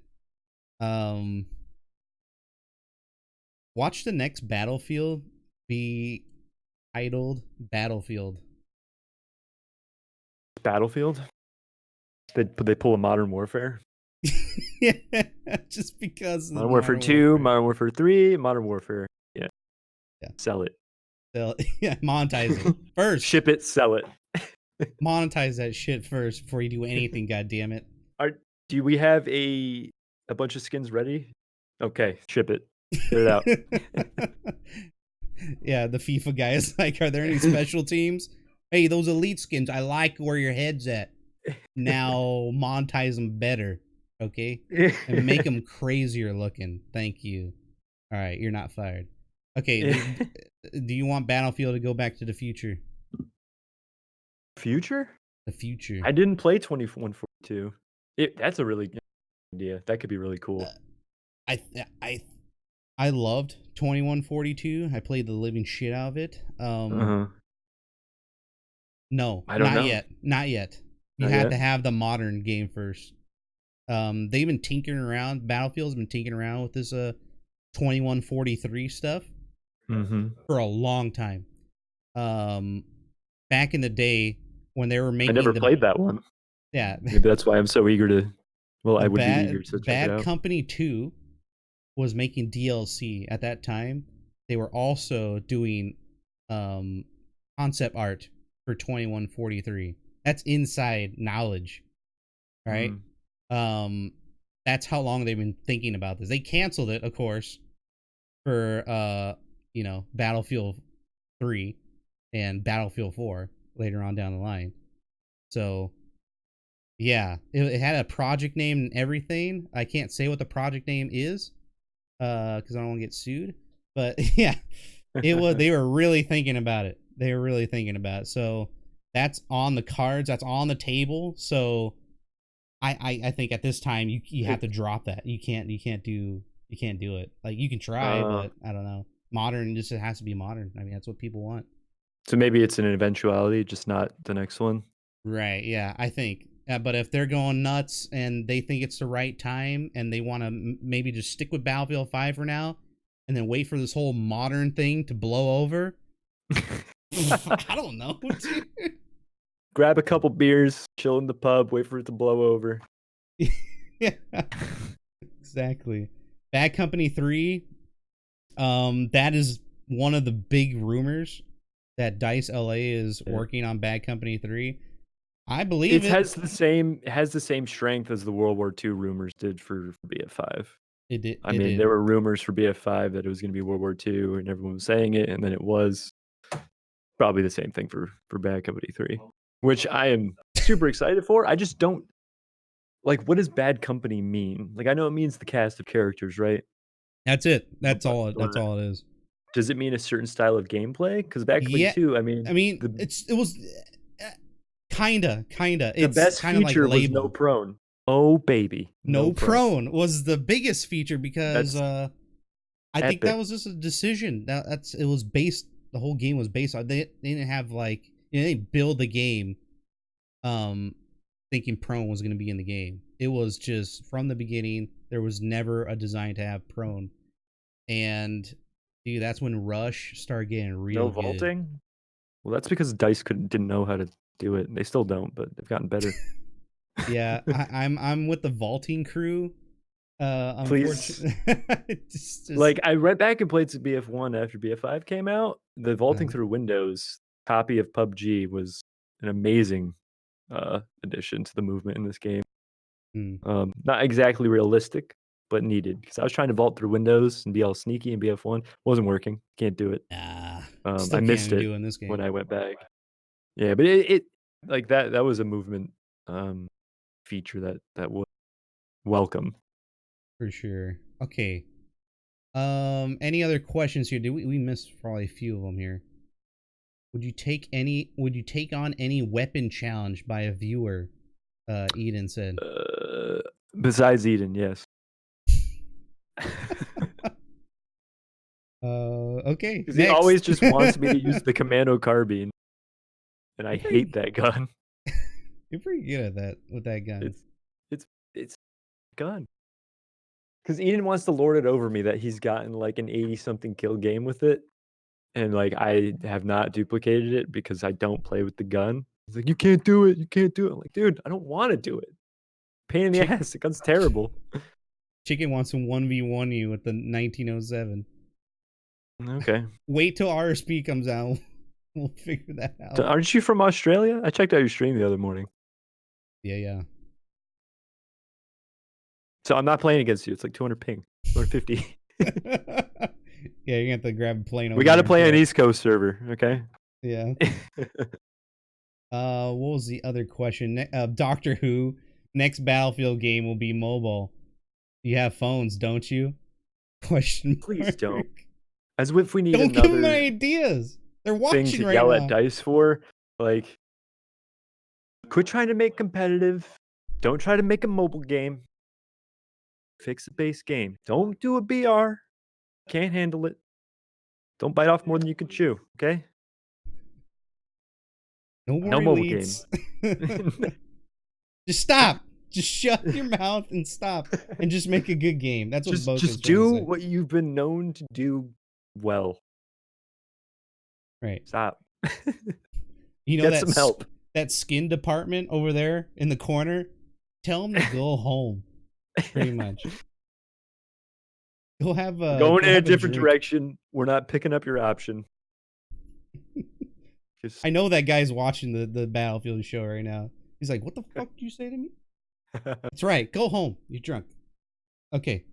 Watch the next Battlefield be titled Battlefield. Battlefield. They pull a Modern Warfare. Yeah, just because. Modern Warfare 2, Modern Warfare 3, Modern Warfare. Yeah. Sell it. Yeah, monetize it first. Ship it, sell it. Monetize that shit first before you do anything. God damn it. Do we have a bunch of skins ready? Okay, ship it. Get it out. Yeah, the FIFA guy is like, are there any special teams? Hey, those elite skins, I like where your head's at. Now monetize them better, okay? And make them crazier looking. Thank you. All right, you're not fired. Okay, do you want Battlefield to go back to the future? Future? The future. I didn't play 2142. That's a really good idea. That could be really cool. I loved 2142. I played the living shit out of it. No, I don't know. Not yet. You have to have the modern game first. They've been tinkering around. Battlefield's been tinkering around with this 2143 stuff for a long time. Back in the day when they were making, I never played that one. Yeah, maybe that's why I'm so eager to. Well, I would be eager to check it out. Bad Company 2 was making DLC at that time. They were also doing concept art for 2143. That's inside knowledge, right? That's how long they've been thinking about this. They canceled it, of course, for Battlefield 3 and Battlefield 4 later on down the line. So yeah, it had a project name and everything. I can't say what the project name is because I don't want to get sued. But yeah, it was. They were really thinking about it. So that's on the cards. That's on the table. So I think at this time you have to drop that. You can't do it. Like you can try, but I don't know. Modern just it has to be modern. I mean that's what people want. So maybe it's an eventuality, just not the next one. Right. Yeah, I think. But if they're going nuts and they think it's the right time and they want to maybe just stick with Battlefield 5 for now and then wait for this whole modern thing to blow over. I don't know. Grab a couple beers, chill in the pub, wait for it to blow over. Yeah. Exactly. Bad Company 3. That is one of the big rumors that Dice LA is working on Bad Company 3. I believe it has the same strength as the World War II rumors did for BF5. It did. I mean, there were rumors for BF5 that it was going to be World War II, and everyone was saying it, and then it was probably the same thing for Bad Company 3, which I am super excited for. I just don't like. What does Bad Company mean? Like, I know it means the cast of characters, right? That's it. That's all it is. Does it mean a certain style of gameplay? Because Bad Company 2, I mean, it was. Kinda. The best feature was no prone. Oh baby, no prone was the biggest feature because I think that was just a decision. It was based. The whole game was based on. They didn't have they didn't build the game, thinking prone was going to be in the game. It was just from the beginning. There was never a design to have prone, and dude, that's when Rush started getting real. No vaulting. Good. Well, that's because Dice didn't know how to do it. They still don't, but they've gotten better. Yeah, I'm with the vaulting crew. Please. Just... Like I went back and played some BF1 after BF5 came out. The vaulting through windows copy of PUBG was an amazing addition to the movement in this game. Not exactly realistic, but needed because I was trying to vault through windows and be all sneaky in BF1. Wasn't working. Can't do it. I missed it in this game. When I went back. Yeah, but it like that was a movement feature that was welcome. For sure. Okay. Any other questions here? Did we missed probably a few of them here. Would you take on any weapon challenge by a viewer? Eden said. Besides Eden, yes. Okay. Because he always just wants me to use the commando carbine. and I hate that gun. You're pretty good at that with that gun. It's gun. Because Eden wants to lord it over me that he's gotten like an 80-something kill game with it, and like I have not duplicated it because I don't play with the gun. He's like, you can't do it. You can't do it. I'm like, dude, I don't want to do it. Pain in the ass. The gun's terrible. Chicken wants to 1v1 you with the 1907. Okay. Wait till RSP comes out. We'll figure that out. So aren't you from Australia? I checked out your stream the other morning. Yeah. So I'm not playing against you. It's like 200 ping, 250. Yeah, you're gonna have to grab a plane. We got to play an East Coast server, okay? Yeah. What was the other question? Doctor Who. Next Battlefield game will be mobile. You have phones, don't you? Question. Please mark. don't. As if we need Don't another give them ideas. They're watching thing to right yell now. at Dice for. Like, quit trying to make competitive. Don't try to make a mobile game. Fix the base game. Don't do a BR. Can't handle it. Don't bite off more than you can chew, okay? No more No mobile elites. game. Just stop. Just shut your mouth and stop, and just make a good game. That's what Just Boca's do trying to say. what you've been known to do well. Right. Stop. You know Get that some help. That skin department over there in the corner. Tell them to go home. Pretty much. Go have a Going in a have different drink. direction. We're not picking up your option. Just I know that guy's watching the Battlefield show right now. He's like, "What the fuck did you say to me?" That's right. Go home. You're drunk. Okay.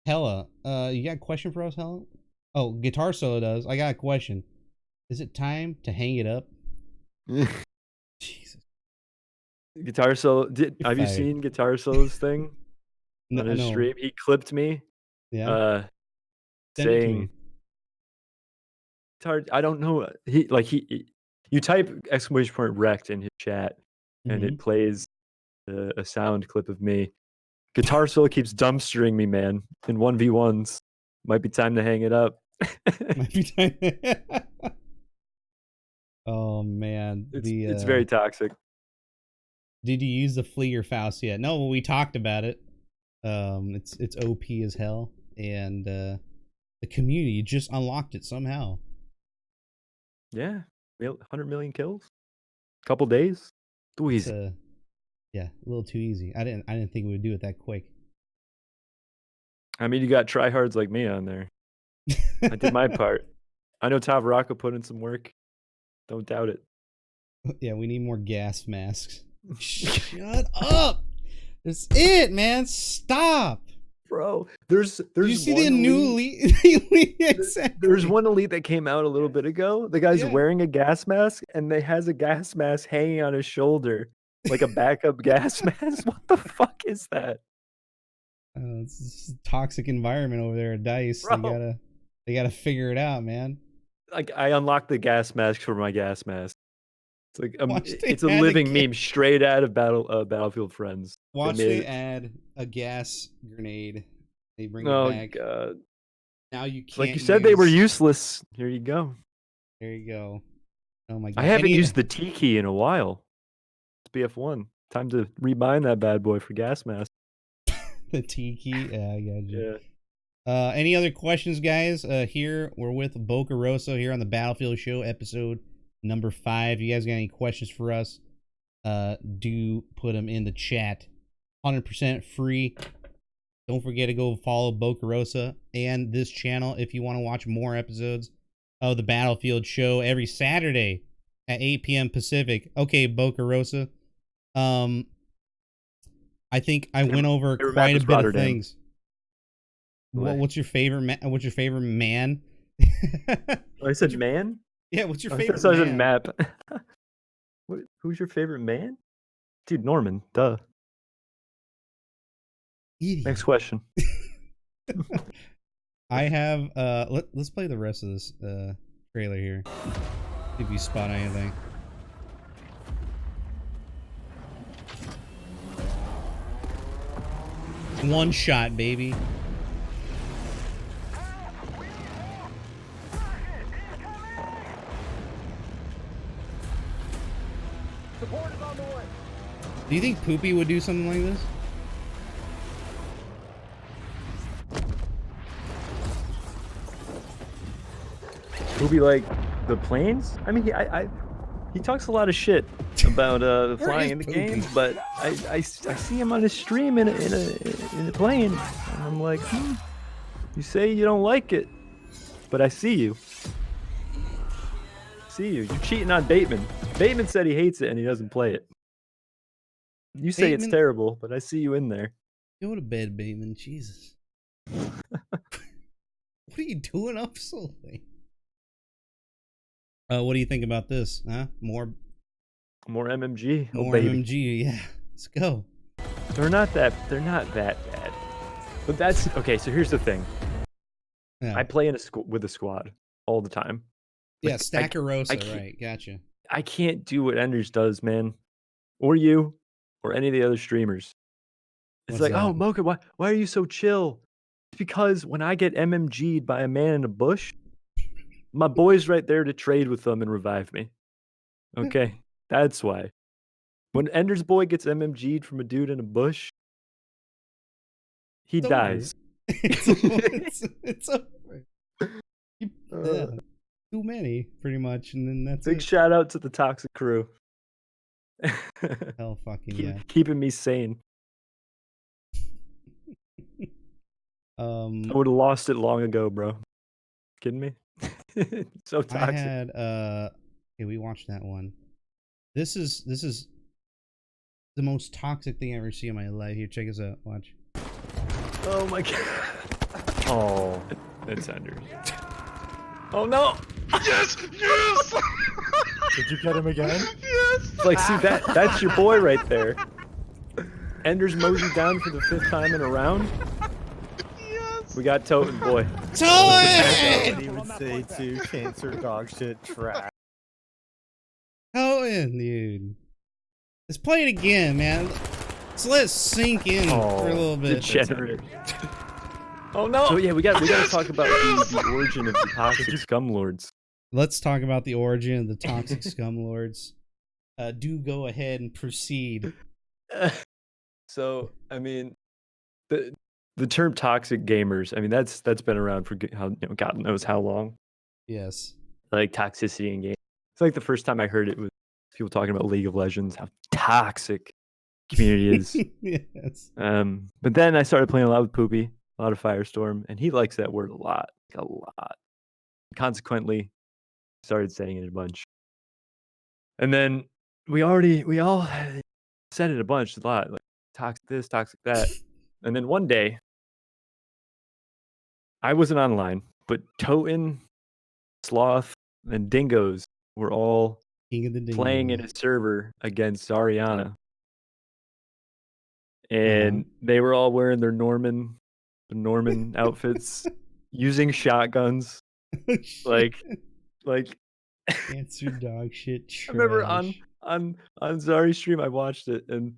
Hella, you got a question for us, Hella? Oh, Guitar Solo does. I got a question. Is it time to hang it up? Jesus. Guitar Solo. Have you fired. seen Guitar Solo's thing on his No. stream? He clipped me. Yeah. Send it to me. saying, I don't know. You type !! wrecked in his chat, and Mhm. it plays a sound clip of me. Guitar Solo keeps dumpstering me, man. In 1v1s, might be time to hang it up. Might be time. Oh man, It's very toxic. Did you use the Fleer Faust yet? No, we talked about it. It's OP as hell, and the community just unlocked it somehow. Yeah, 100 million kills, couple days. Too It's, easy. yeah, a little too easy. I didn't think we would do it that quick. I mean, you got tryhards like me on there. I did my part. I know Tavaraka put in some work. Don't doubt it. Yeah, we need more gas masks. Shut up! That's it, man. Stop. Bro, there's Did you see one the new elite- elite? Exactly. There's one elite that came out a little bit ago. The guy's Yeah. wearing a gas mask, and they has a gas mask hanging on his shoulder, like a backup gas mask. What the fuck is that? It's just a toxic environment over there at Dice. Bro. They gotta figure it out, man. Like, I unlocked the gas mask for my gas mask. It's like Watch they it's a add the living ga- meme straight out of Battlefield Friends. Watch made they it. add a gas grenade. They bring Oh it back. god! Now you can't. Like you said, they were use- useless. Here you go. There you go. Oh my god! I haven't Any- used the T key in a while. It's BF1. Time to rebind that bad boy for gas mask. the T key. Yeah, I got you. Yeah. Any other questions, guys? Here we're with Boccarossa here on the Battlefield Show, episode number 5. You guys got any questions for us? Do put them in the chat. 100% free. Don't forget to go follow Boccarossa and this channel if you want to watch more episodes of the Battlefield Show every Saturday at 8 p.m. Pacific. Okay, Boccarossa. I think I went over Favorite quite map a is bit of Rotterdam. things. What's your favorite? What's your favorite man? I said man. Yeah, what's your I favorite thought I said man? map. Who's your favorite man? Dude, Norman. Duh. Idiot. Next question. I have let's play the rest of this trailer here. See if you spot anything. One shot, baby. Do you think Poopy would do something like this? Who be like the planes? I mean, he talks a lot of shit about flying in the Poopy? games, but I see him on his stream in a plane, and I'm like, you say you don't like it, but I see you. You're cheating on Bateman. Bateman said he hates it and he doesn't play it. You say it's Bateman- terrible, but I see you in there. Go to bed, Bateman. Jesus. What are you doing up so late? What do you think about this? Huh? More MMG. more Oh, baby. MMG. Yeah. Let's go. They're not that bad. But that's okay. So here's the thing. Yeah. I play in with a squad all the time. Yeah, Like, Boccarossa, right? Gotcha. I can't do what Enders does, man, or you, or any of the other streamers. It's What's like, oh, that? Mocha, why are you so chill? It's because when I get MMG'd by a man in a bush, my boy's right there to trade with them and revive me. Okay, that's why. When Ender's boy gets MMG'd from a dude in a bush, he It's dies. It's over. Yeah. Too many, pretty much, and then that's Big it. shout out to the toxic crew. Hell fucking yeah. Keeping me sane. I would have lost it long ago, bro. Kidding me? So toxic. I had okay, we watched that one. This is the most toxic thing I ever see in my life. Here, check us out. Watch. Oh my god. Oh, it's Enders. Oh no! Yes! Yes! Did you get him again? Yes! Like, see, that's your boy right there. Enders moseyed down for the 5th time in a round. Yes! We got Toten, boy. What he would say to cancer dog shit trash. Toten, dude. Let's play it again, man. Let's let it sink in for a little bit. Degenerate. Oh no! So yeah, we got to talk about the origin of the toxic scumlords. Let's talk about the origin of the toxic scumlords. Do go ahead and proceed. So, I mean, the term toxic gamers, I mean, that's been around for God knows how long. Yes. Like toxicity in games. It's like the first time I heard it was people talking about League of Legends, how toxic community is. Yes. But then I started playing a lot with Poopy, a lot of Firestorm, and he likes that word a lot. Consequently, started saying it a bunch. And then we all said it a lot, like toxic this, toxic that. And then one day, I wasn't online, but Toten, Sloth, and Dingoes were all King of the playing in Dingoes. a server against Zariana. And they were all wearing their Norman outfits, using shotguns. like Answer dog shit trash. I remember on Zari's stream I watched it, and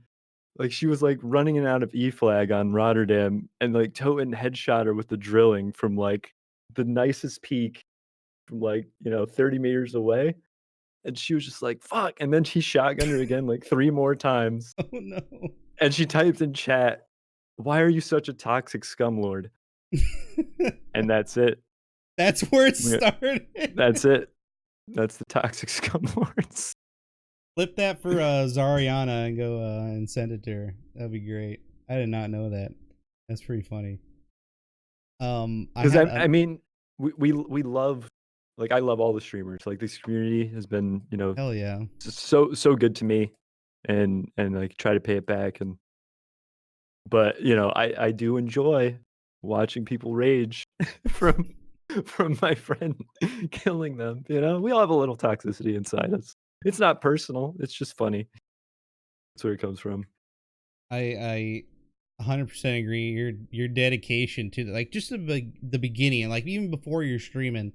like she was like running in and out of E flag on Rotterdam, and like Toten headshot her with the drilling from like the nicest peak from like 30 meters away, and she was just like fuck, and then she shotgunned her again like 3 more times. Oh no. And she typed in chat, "Why are you such a toxic scumlord?" And that's it. That's where it started. That's it. That's the toxic scumlords. Flip that for Zariana and go and send it to her. That'd be great. I did not know that. That's pretty funny. Because I mean, we love, like, I love all the streamers. Like, this community has been, hell yeah, so good to me, and like try to pay it back. But I do enjoy watching people rage from my friend killing them. We all have a little toxicity inside us. It's not personal. It's just funny. That's where it comes from. I 100% agree. Your dedication to like just the beginning, like even before you're streaming,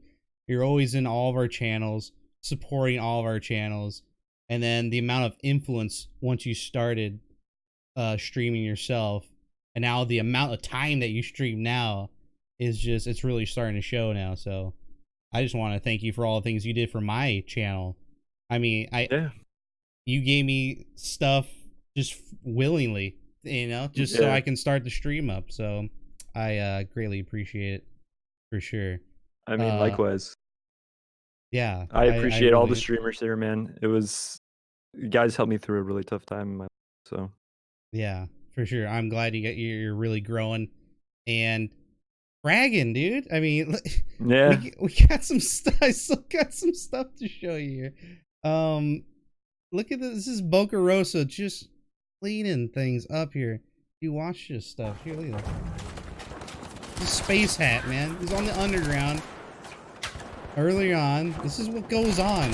you're always in all of our channels, supporting all of our channels, and then the amount of influence once you started streaming yourself, and now the amount of time that you stream now is just, it's really starting to show now. So I just want to thank you for all the things you did for my channel. I mean, you gave me stuff just willingly, just so I can start the stream up. So I greatly appreciate it for sure. I mean, likewise. Yeah, I appreciate all the really- streamers there, man. You guys helped me through a really tough time in my life, so. Yeah, for sure. I'm glad you're really growing and bragging, dude. I mean, Yeah. we got some stuff. I still got some stuff to show you here. Look at this. This is Boccarossa just cleaning things up here. You watch this stuff. Here, look at that. This space hat, man. He's on the underground. Early on, this is what goes on.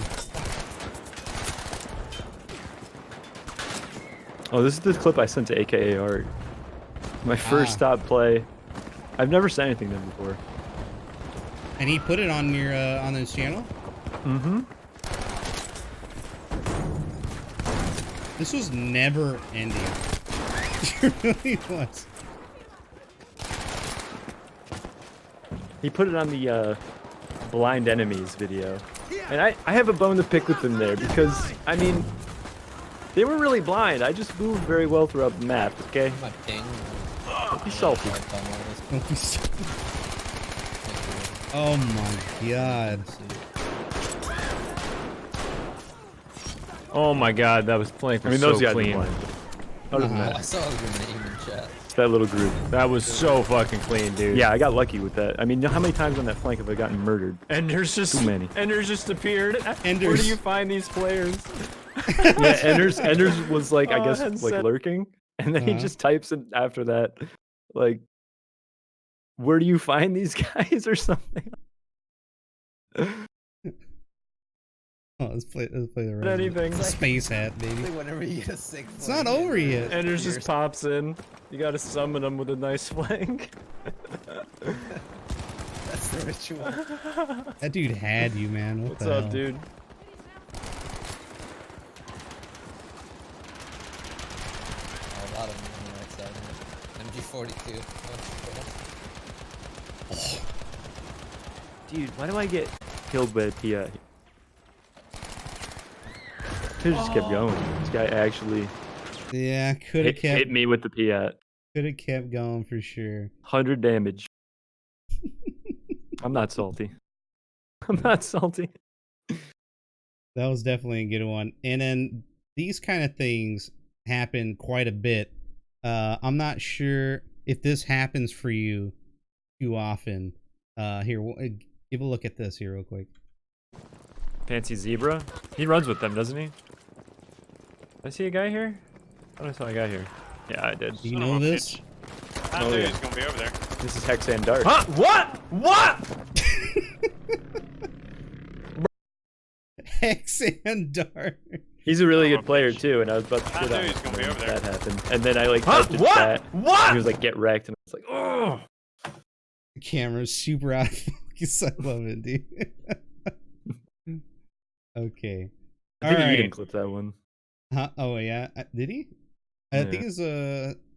Oh, this is the clip I sent to AKA Art. My first stop play. I've never sent anything to him before. And he put it on your on his channel. Mm-hmm. This was never ending. It really was. He put it on the Blind Enemies video. And I have a bone to pick with them there because, I mean, they were really blind. I just moved very well throughout the map, okay? My ping. Don't be salty. Oh my god. Oh my god, that was playing for I mean, so those guys clean. were blind. Other than that, I saw your name in chat. it's that little group. That was so fucking clean, dude. Yeah, I got lucky with that. I mean, how many times on that flank have I gotten murdered? Ender's just Too many. Ender's just appeared. Where Ender's. do you find these players? Yeah, Enders was like, I Oh, guess, headset. like lurking. And then he Uh-huh. just types in after that, like, where do you find these guys or something? Oh, let's play the rest. Anything. Space hat, baby. Whenever you get a sick It's not over yet. Ender's just pops in. You gotta summon him with a nice flank. That's the ritual. That dude had you, man. What What's the up, hell? dude? A lot of them on the right side. MG42. Dude, why do I get killed by a PI? Could've just kept going. This guy actually Yeah, could have hit kept me with the PI. could have kept going for sure. 100 damage. I'm not salty. I'm not salty. That was definitely a good one. And then these kind of things happen quite a bit. I'm not sure if this happens for you too often. Here, give a look at this here real quick. Fancy zebra. He runs with them, doesn't he? Did I see a guy here? I thought I saw a guy here. Yeah, I did. Do you know this? I Oh, knew he yeah. was gonna be over there. This is Hexan Dark. Huh? What? What? Hex and Dart. He's a really Oh, good player bitch. too, and I was about to I shit knew on he was him gonna be when over there. that happened. And then I like Huh? typed in What? chat. What? He was like, "Get wrecked," and I was like, "Oh." The camera's super out of focus. I love it, dude. Okay. I think All Eden right. clipped that one. Huh? Oh yeah, did he? I Yeah. think it's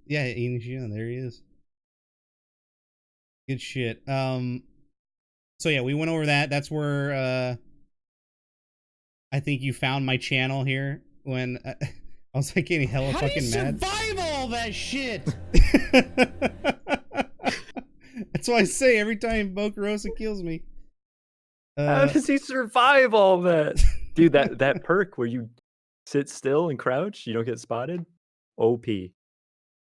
yeah, Eden Sheehan, there he is. Good shit. So yeah, we went over that. That's where I think you found my channel here when I was like getting hella fucking mad. Survive all that shit. That's why I say every time Boccarossa kills me. How does he survive all that? Dude, that perk where you sit still and crouch, you don't get spotted. OP.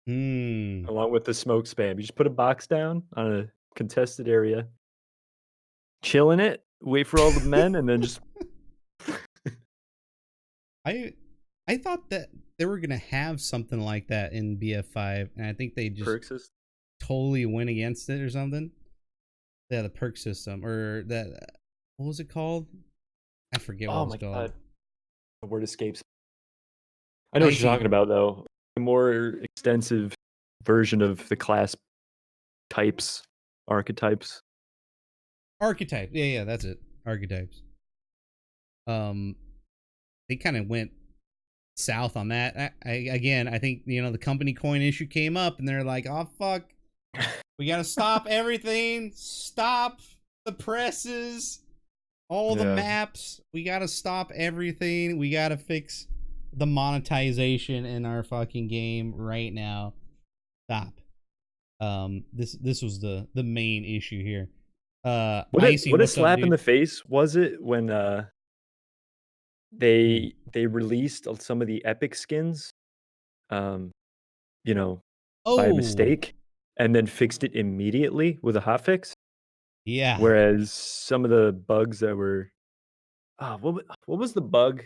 Along with the smoke spam. You just put a box down on a contested area, chill in it, wait for all the men, and then just I thought that they were gonna have something like that in BF5, and I think they just perk system. totally went against it or something. Yeah, the perk system or that. What was it called? I forget what Oh it my was called. god. The word escapes. I know what you're talking about though. A more extensive version of the class types, archetypes. Archetype. Yeah, that's it. Archetypes. They kind of went south on that. I think the company coin issue came up, and they're like, "Oh fuck, we gotta stop everything. Stop the presses, all the Yeah. maps. We gotta stop everything. We gotta fix the monetization in our fucking game right now. Stop. This was the main issue here. Icy, What a what's up, slap in dude? the face was it when they released some of the epic skins, you know, by Oh, mistake, and then fixed it immediately with a hotfix. yeah. Whereas some of the bugs that were, what was the bug?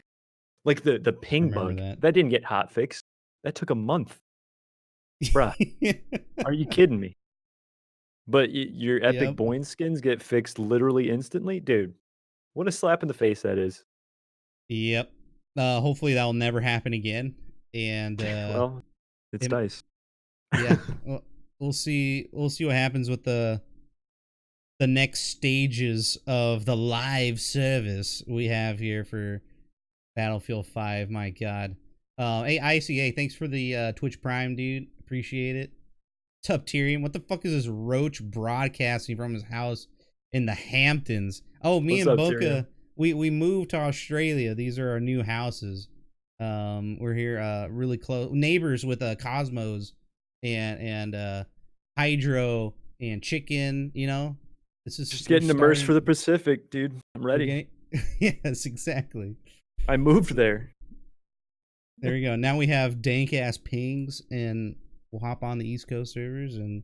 Like the ping Remember bug that. that didn't get hotfixed. That took a month, bruh. Are you kidding me? But your epic Yep. Boyne skins get fixed literally instantly, dude. What a slap in the face that is. Yep. Hopefully that'll never happen again. And Well, it's it- nice. yeah, we'll see. We'll see what happens with the next stages of the live service we have here for Battlefield 5. My God. Hey, ICA, thanks for the Twitch Prime, dude. Appreciate it. What's up, Tyrion? What the fuck is this Roach broadcasting from his house in the Hamptons? Oh, me What's and up, Boca, Tyrion? we moved to Australia. These are our new houses. We're here really close neighbors with Cosmos and Hydro and Chicken, you know. This is Just getting immersed for the Pacific, dude. I'm ready. Yes, exactly. I moved there. There you go. Now we have dank ass pings, and we'll hop on the East Coast servers and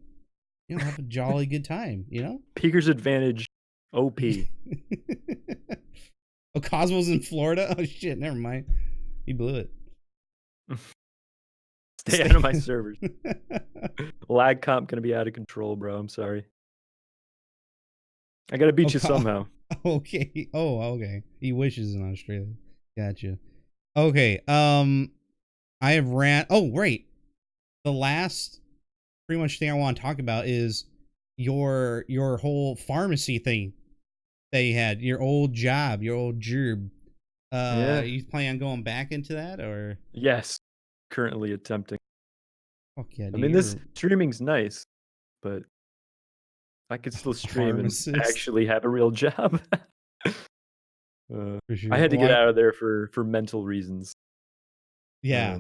have a jolly good time. You know. Peaker's advantage, OP. Oh, Cosmo's in Florida. Oh shit! Never mind. He blew it. Stay out of my servers. Lag comp gonna be out of control, bro. I'm sorry. I gotta beat you somehow. Okay. Oh, okay. He wishes in Australia. Gotcha. Okay. I have ran. Oh, right. The last pretty much thing I want to talk about is your whole pharmacy thing that you had, your old job, your old job. Yeah. You planning on going back into that, or? Yes. Currently attempting. Fuck yeah, dude. I mean, this streaming's nice, but I could still stream and actually have a real job. For sure. I had to get out of there for mental reasons. Yeah.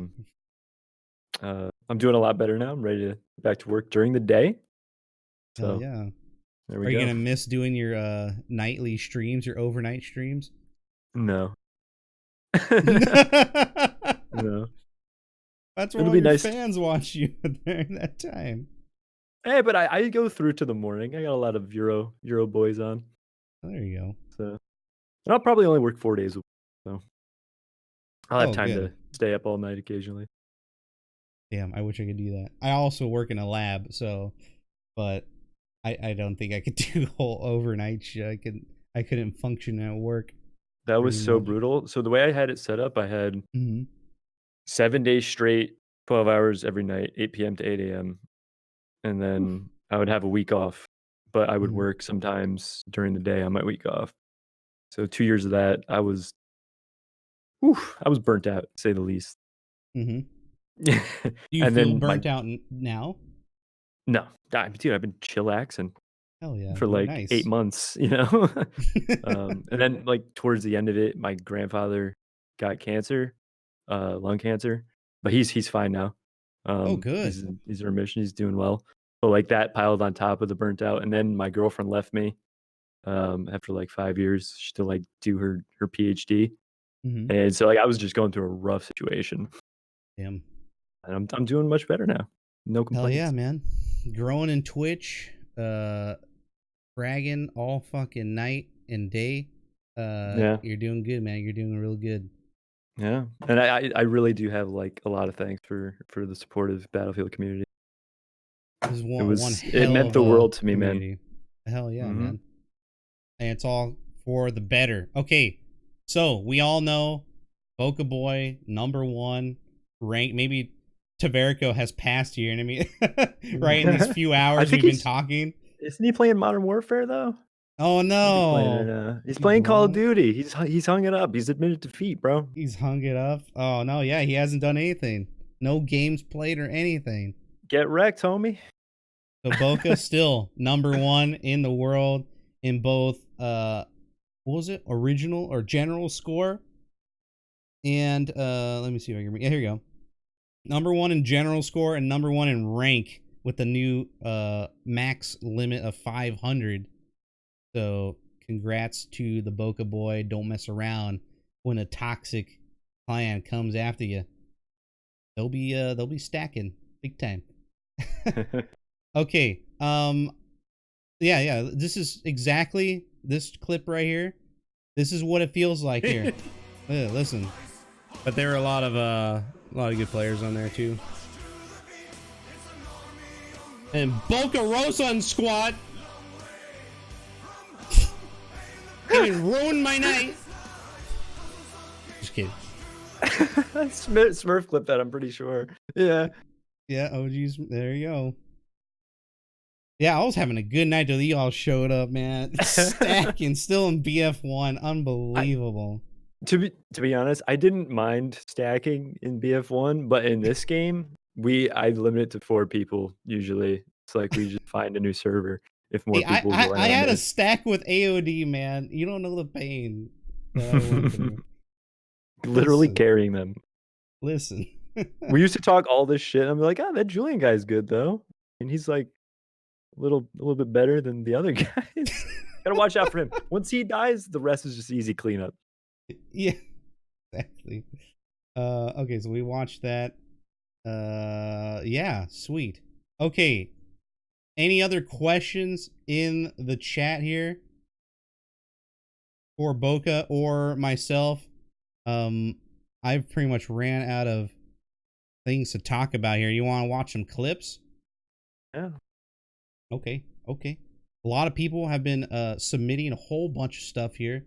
I'm doing a lot better now. I'm ready to get back to work during the day. So yeah. There we Are go. you gonna miss doing your nightly streams, your overnight streams? No. No. That's where all your fans watch you during that time. Hey, but I go through to the morning. I got a lot of Euro boys on. Oh, there you go. So, and I'll probably only work 4 days a week. So I'll have time to stay up all night occasionally. Damn, I wish I could do that. I also work in a lab, but I don't think I could do the whole overnight shit. I couldn't function at work. That was so brutal. So the way I had it set up, I had 7 days straight, 12 hours every night, 8 p.m. to 8 a.m. And then I would have a week off, but I would work sometimes during the day on my week off. So 2 years of that, I was burnt out, to say the least. Do you feel burnt out now? No, dude, I've been chillaxing. Hell yeah, for like 8 months, and then like towards the end of it, my grandfather got cancer, lung cancer, but he's fine now. Oh, good. He's in remission. He's doing well. But like that piled on top of the burnt out, and then my girlfriend left me after like 5 years to like do her PhD, and so like I was just going through a rough situation. Damn. And I'm doing much better now. No complaints. Hell yeah, man! Growing in Twitch, bragging all fucking night and day. Yeah, you're doing good, man. You're doing real good. Yeah, and I really do have like a lot of thanks for the supportive Battlefield community. It meant the world to me, man. Hell yeah, man. And it's all for the better. Okay, so we all know Boca Boy #1 rank. Maybe Taverico has passed here, and I mean, right in these few hours we've been talking. Isn't he playing Modern Warfare though? Oh no, he's playing Call of Duty. He's hung it up. He's admitted defeat, bro. He's hung it up. Oh no, yeah, he hasn't done anything. No games played or anything. Get wrecked, homie. So Boca still #1 in the world in both what was it? Original or general score? And let me see if I can. Yeah, here you go. Number 1 in general score and number 1 in rank with the new max limit of 500. So congrats to the Boca boy. Don't mess around when a toxic clan comes after you. They'll be stacking big time. Okay. Yeah. This is exactly this clip right here. This is what it feels like here. Listen. But there are a lot of good players on there too. And Boccarossa and squad. It ruined my night. Just kidding. Smurf clipped that, I'm pretty sure. Yeah. Yeah, OG's. There you go. Yeah, I was having a good night till you all showed up, man. Stacking, still in BF1. Unbelievable. To be honest, I didn't mind stacking in BF1, but in this game, I limit it to 4 people usually. It's like we just find a new server if more people join. I had a stack with AOD, man. You don't know the pain that I went through. Literally carrying them. Listen. We used to talk all this shit. I'm like, that Julian guy's good though, and he's like a little bit better than the other guys. Gotta watch out for him. Once he dies, the rest is just easy cleanup. Yeah, exactly. Okay, so we watched that. Yeah, sweet. Okay. Any other questions in the chat here for Boca or myself? I've pretty much ran out of things to talk about here. You want to watch some clips? Yeah. Okay. A lot of people have been submitting a whole bunch of stuff here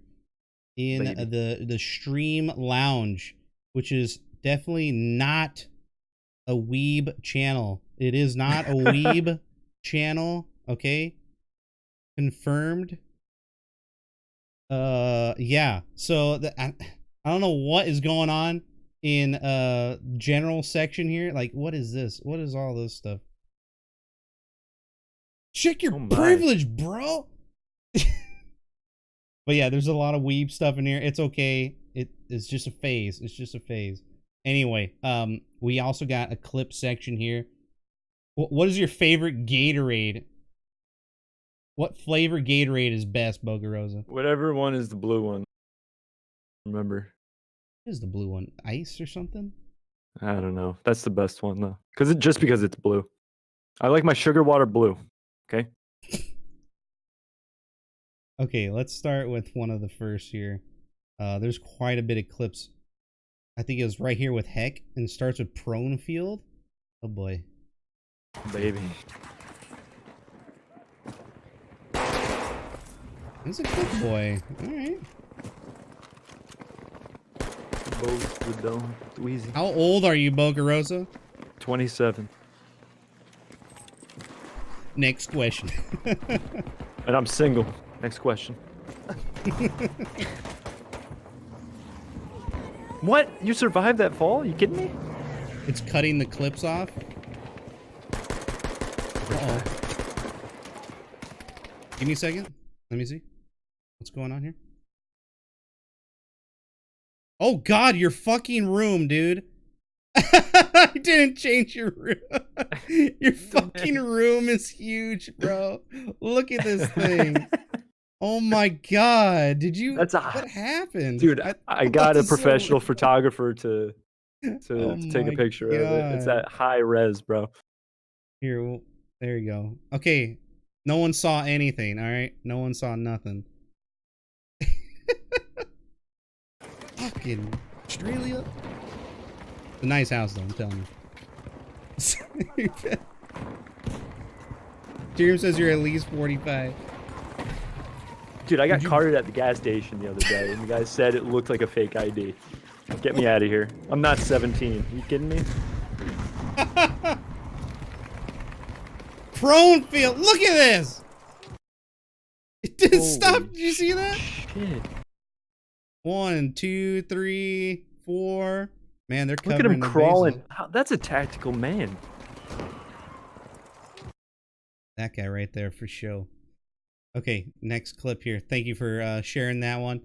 in the stream lounge, which is definitely not a weeb channel. It is not a weeb channel. Okay, confirmed. Yeah. So I don't know what is going on in general section here. Like, what is this? What is all this stuff? Check your privilege, bro. But yeah, there's a lot of weeb stuff in here. It's okay. It's just a phase. It's just a phase. Anyway, we also got a clip section here. What is your favorite Gatorade? What flavor Gatorade is best, Boccarossa? Whatever one is the blue one. Remember. What is the blue one? Ice or something? I don't know. That's the best one though. Just because it's blue. I like my sugar water blue. Okay. Okay, let's start with one of the first here. There's quite a bit of clips. I think it was right here with Heck, and starts with Prone Field. Oh boy. Baby. He's a good boy. Alright. How old are you, Boccarossa? 27. Next question. And I'm single. Next question. What? You survived that fall? You kidding me? It's cutting the clips off. Uh-oh. Give me a second. Let me see. What's going on here? Oh God, your fucking room, dude. I didn't change your room. Your fucking room is huge, bro. Look at this thing. Oh my God. Did you? What happened? Dude, I got a professional photographer to take a picture of it. It's at high res, bro. Here, well, there you go. Okay. No one saw anything, all right? No one saw nothing. Fucking Australia. It's a nice house, though, I'm telling you. Jeremy says you're at least 45. Dude, I got carded at the gas station the other day, and the guy said it looked like a fake ID. Get me out of here. I'm not 17. Are you kidding me? Prone field. Look at this. It didn't stop. Did you see that? Shit. 1, 2, 3, 4. Man, they're covering. Look at him the crawling. bases. That's a tactical man. That guy right there for show. Okay, next clip here. Thank you for sharing that one.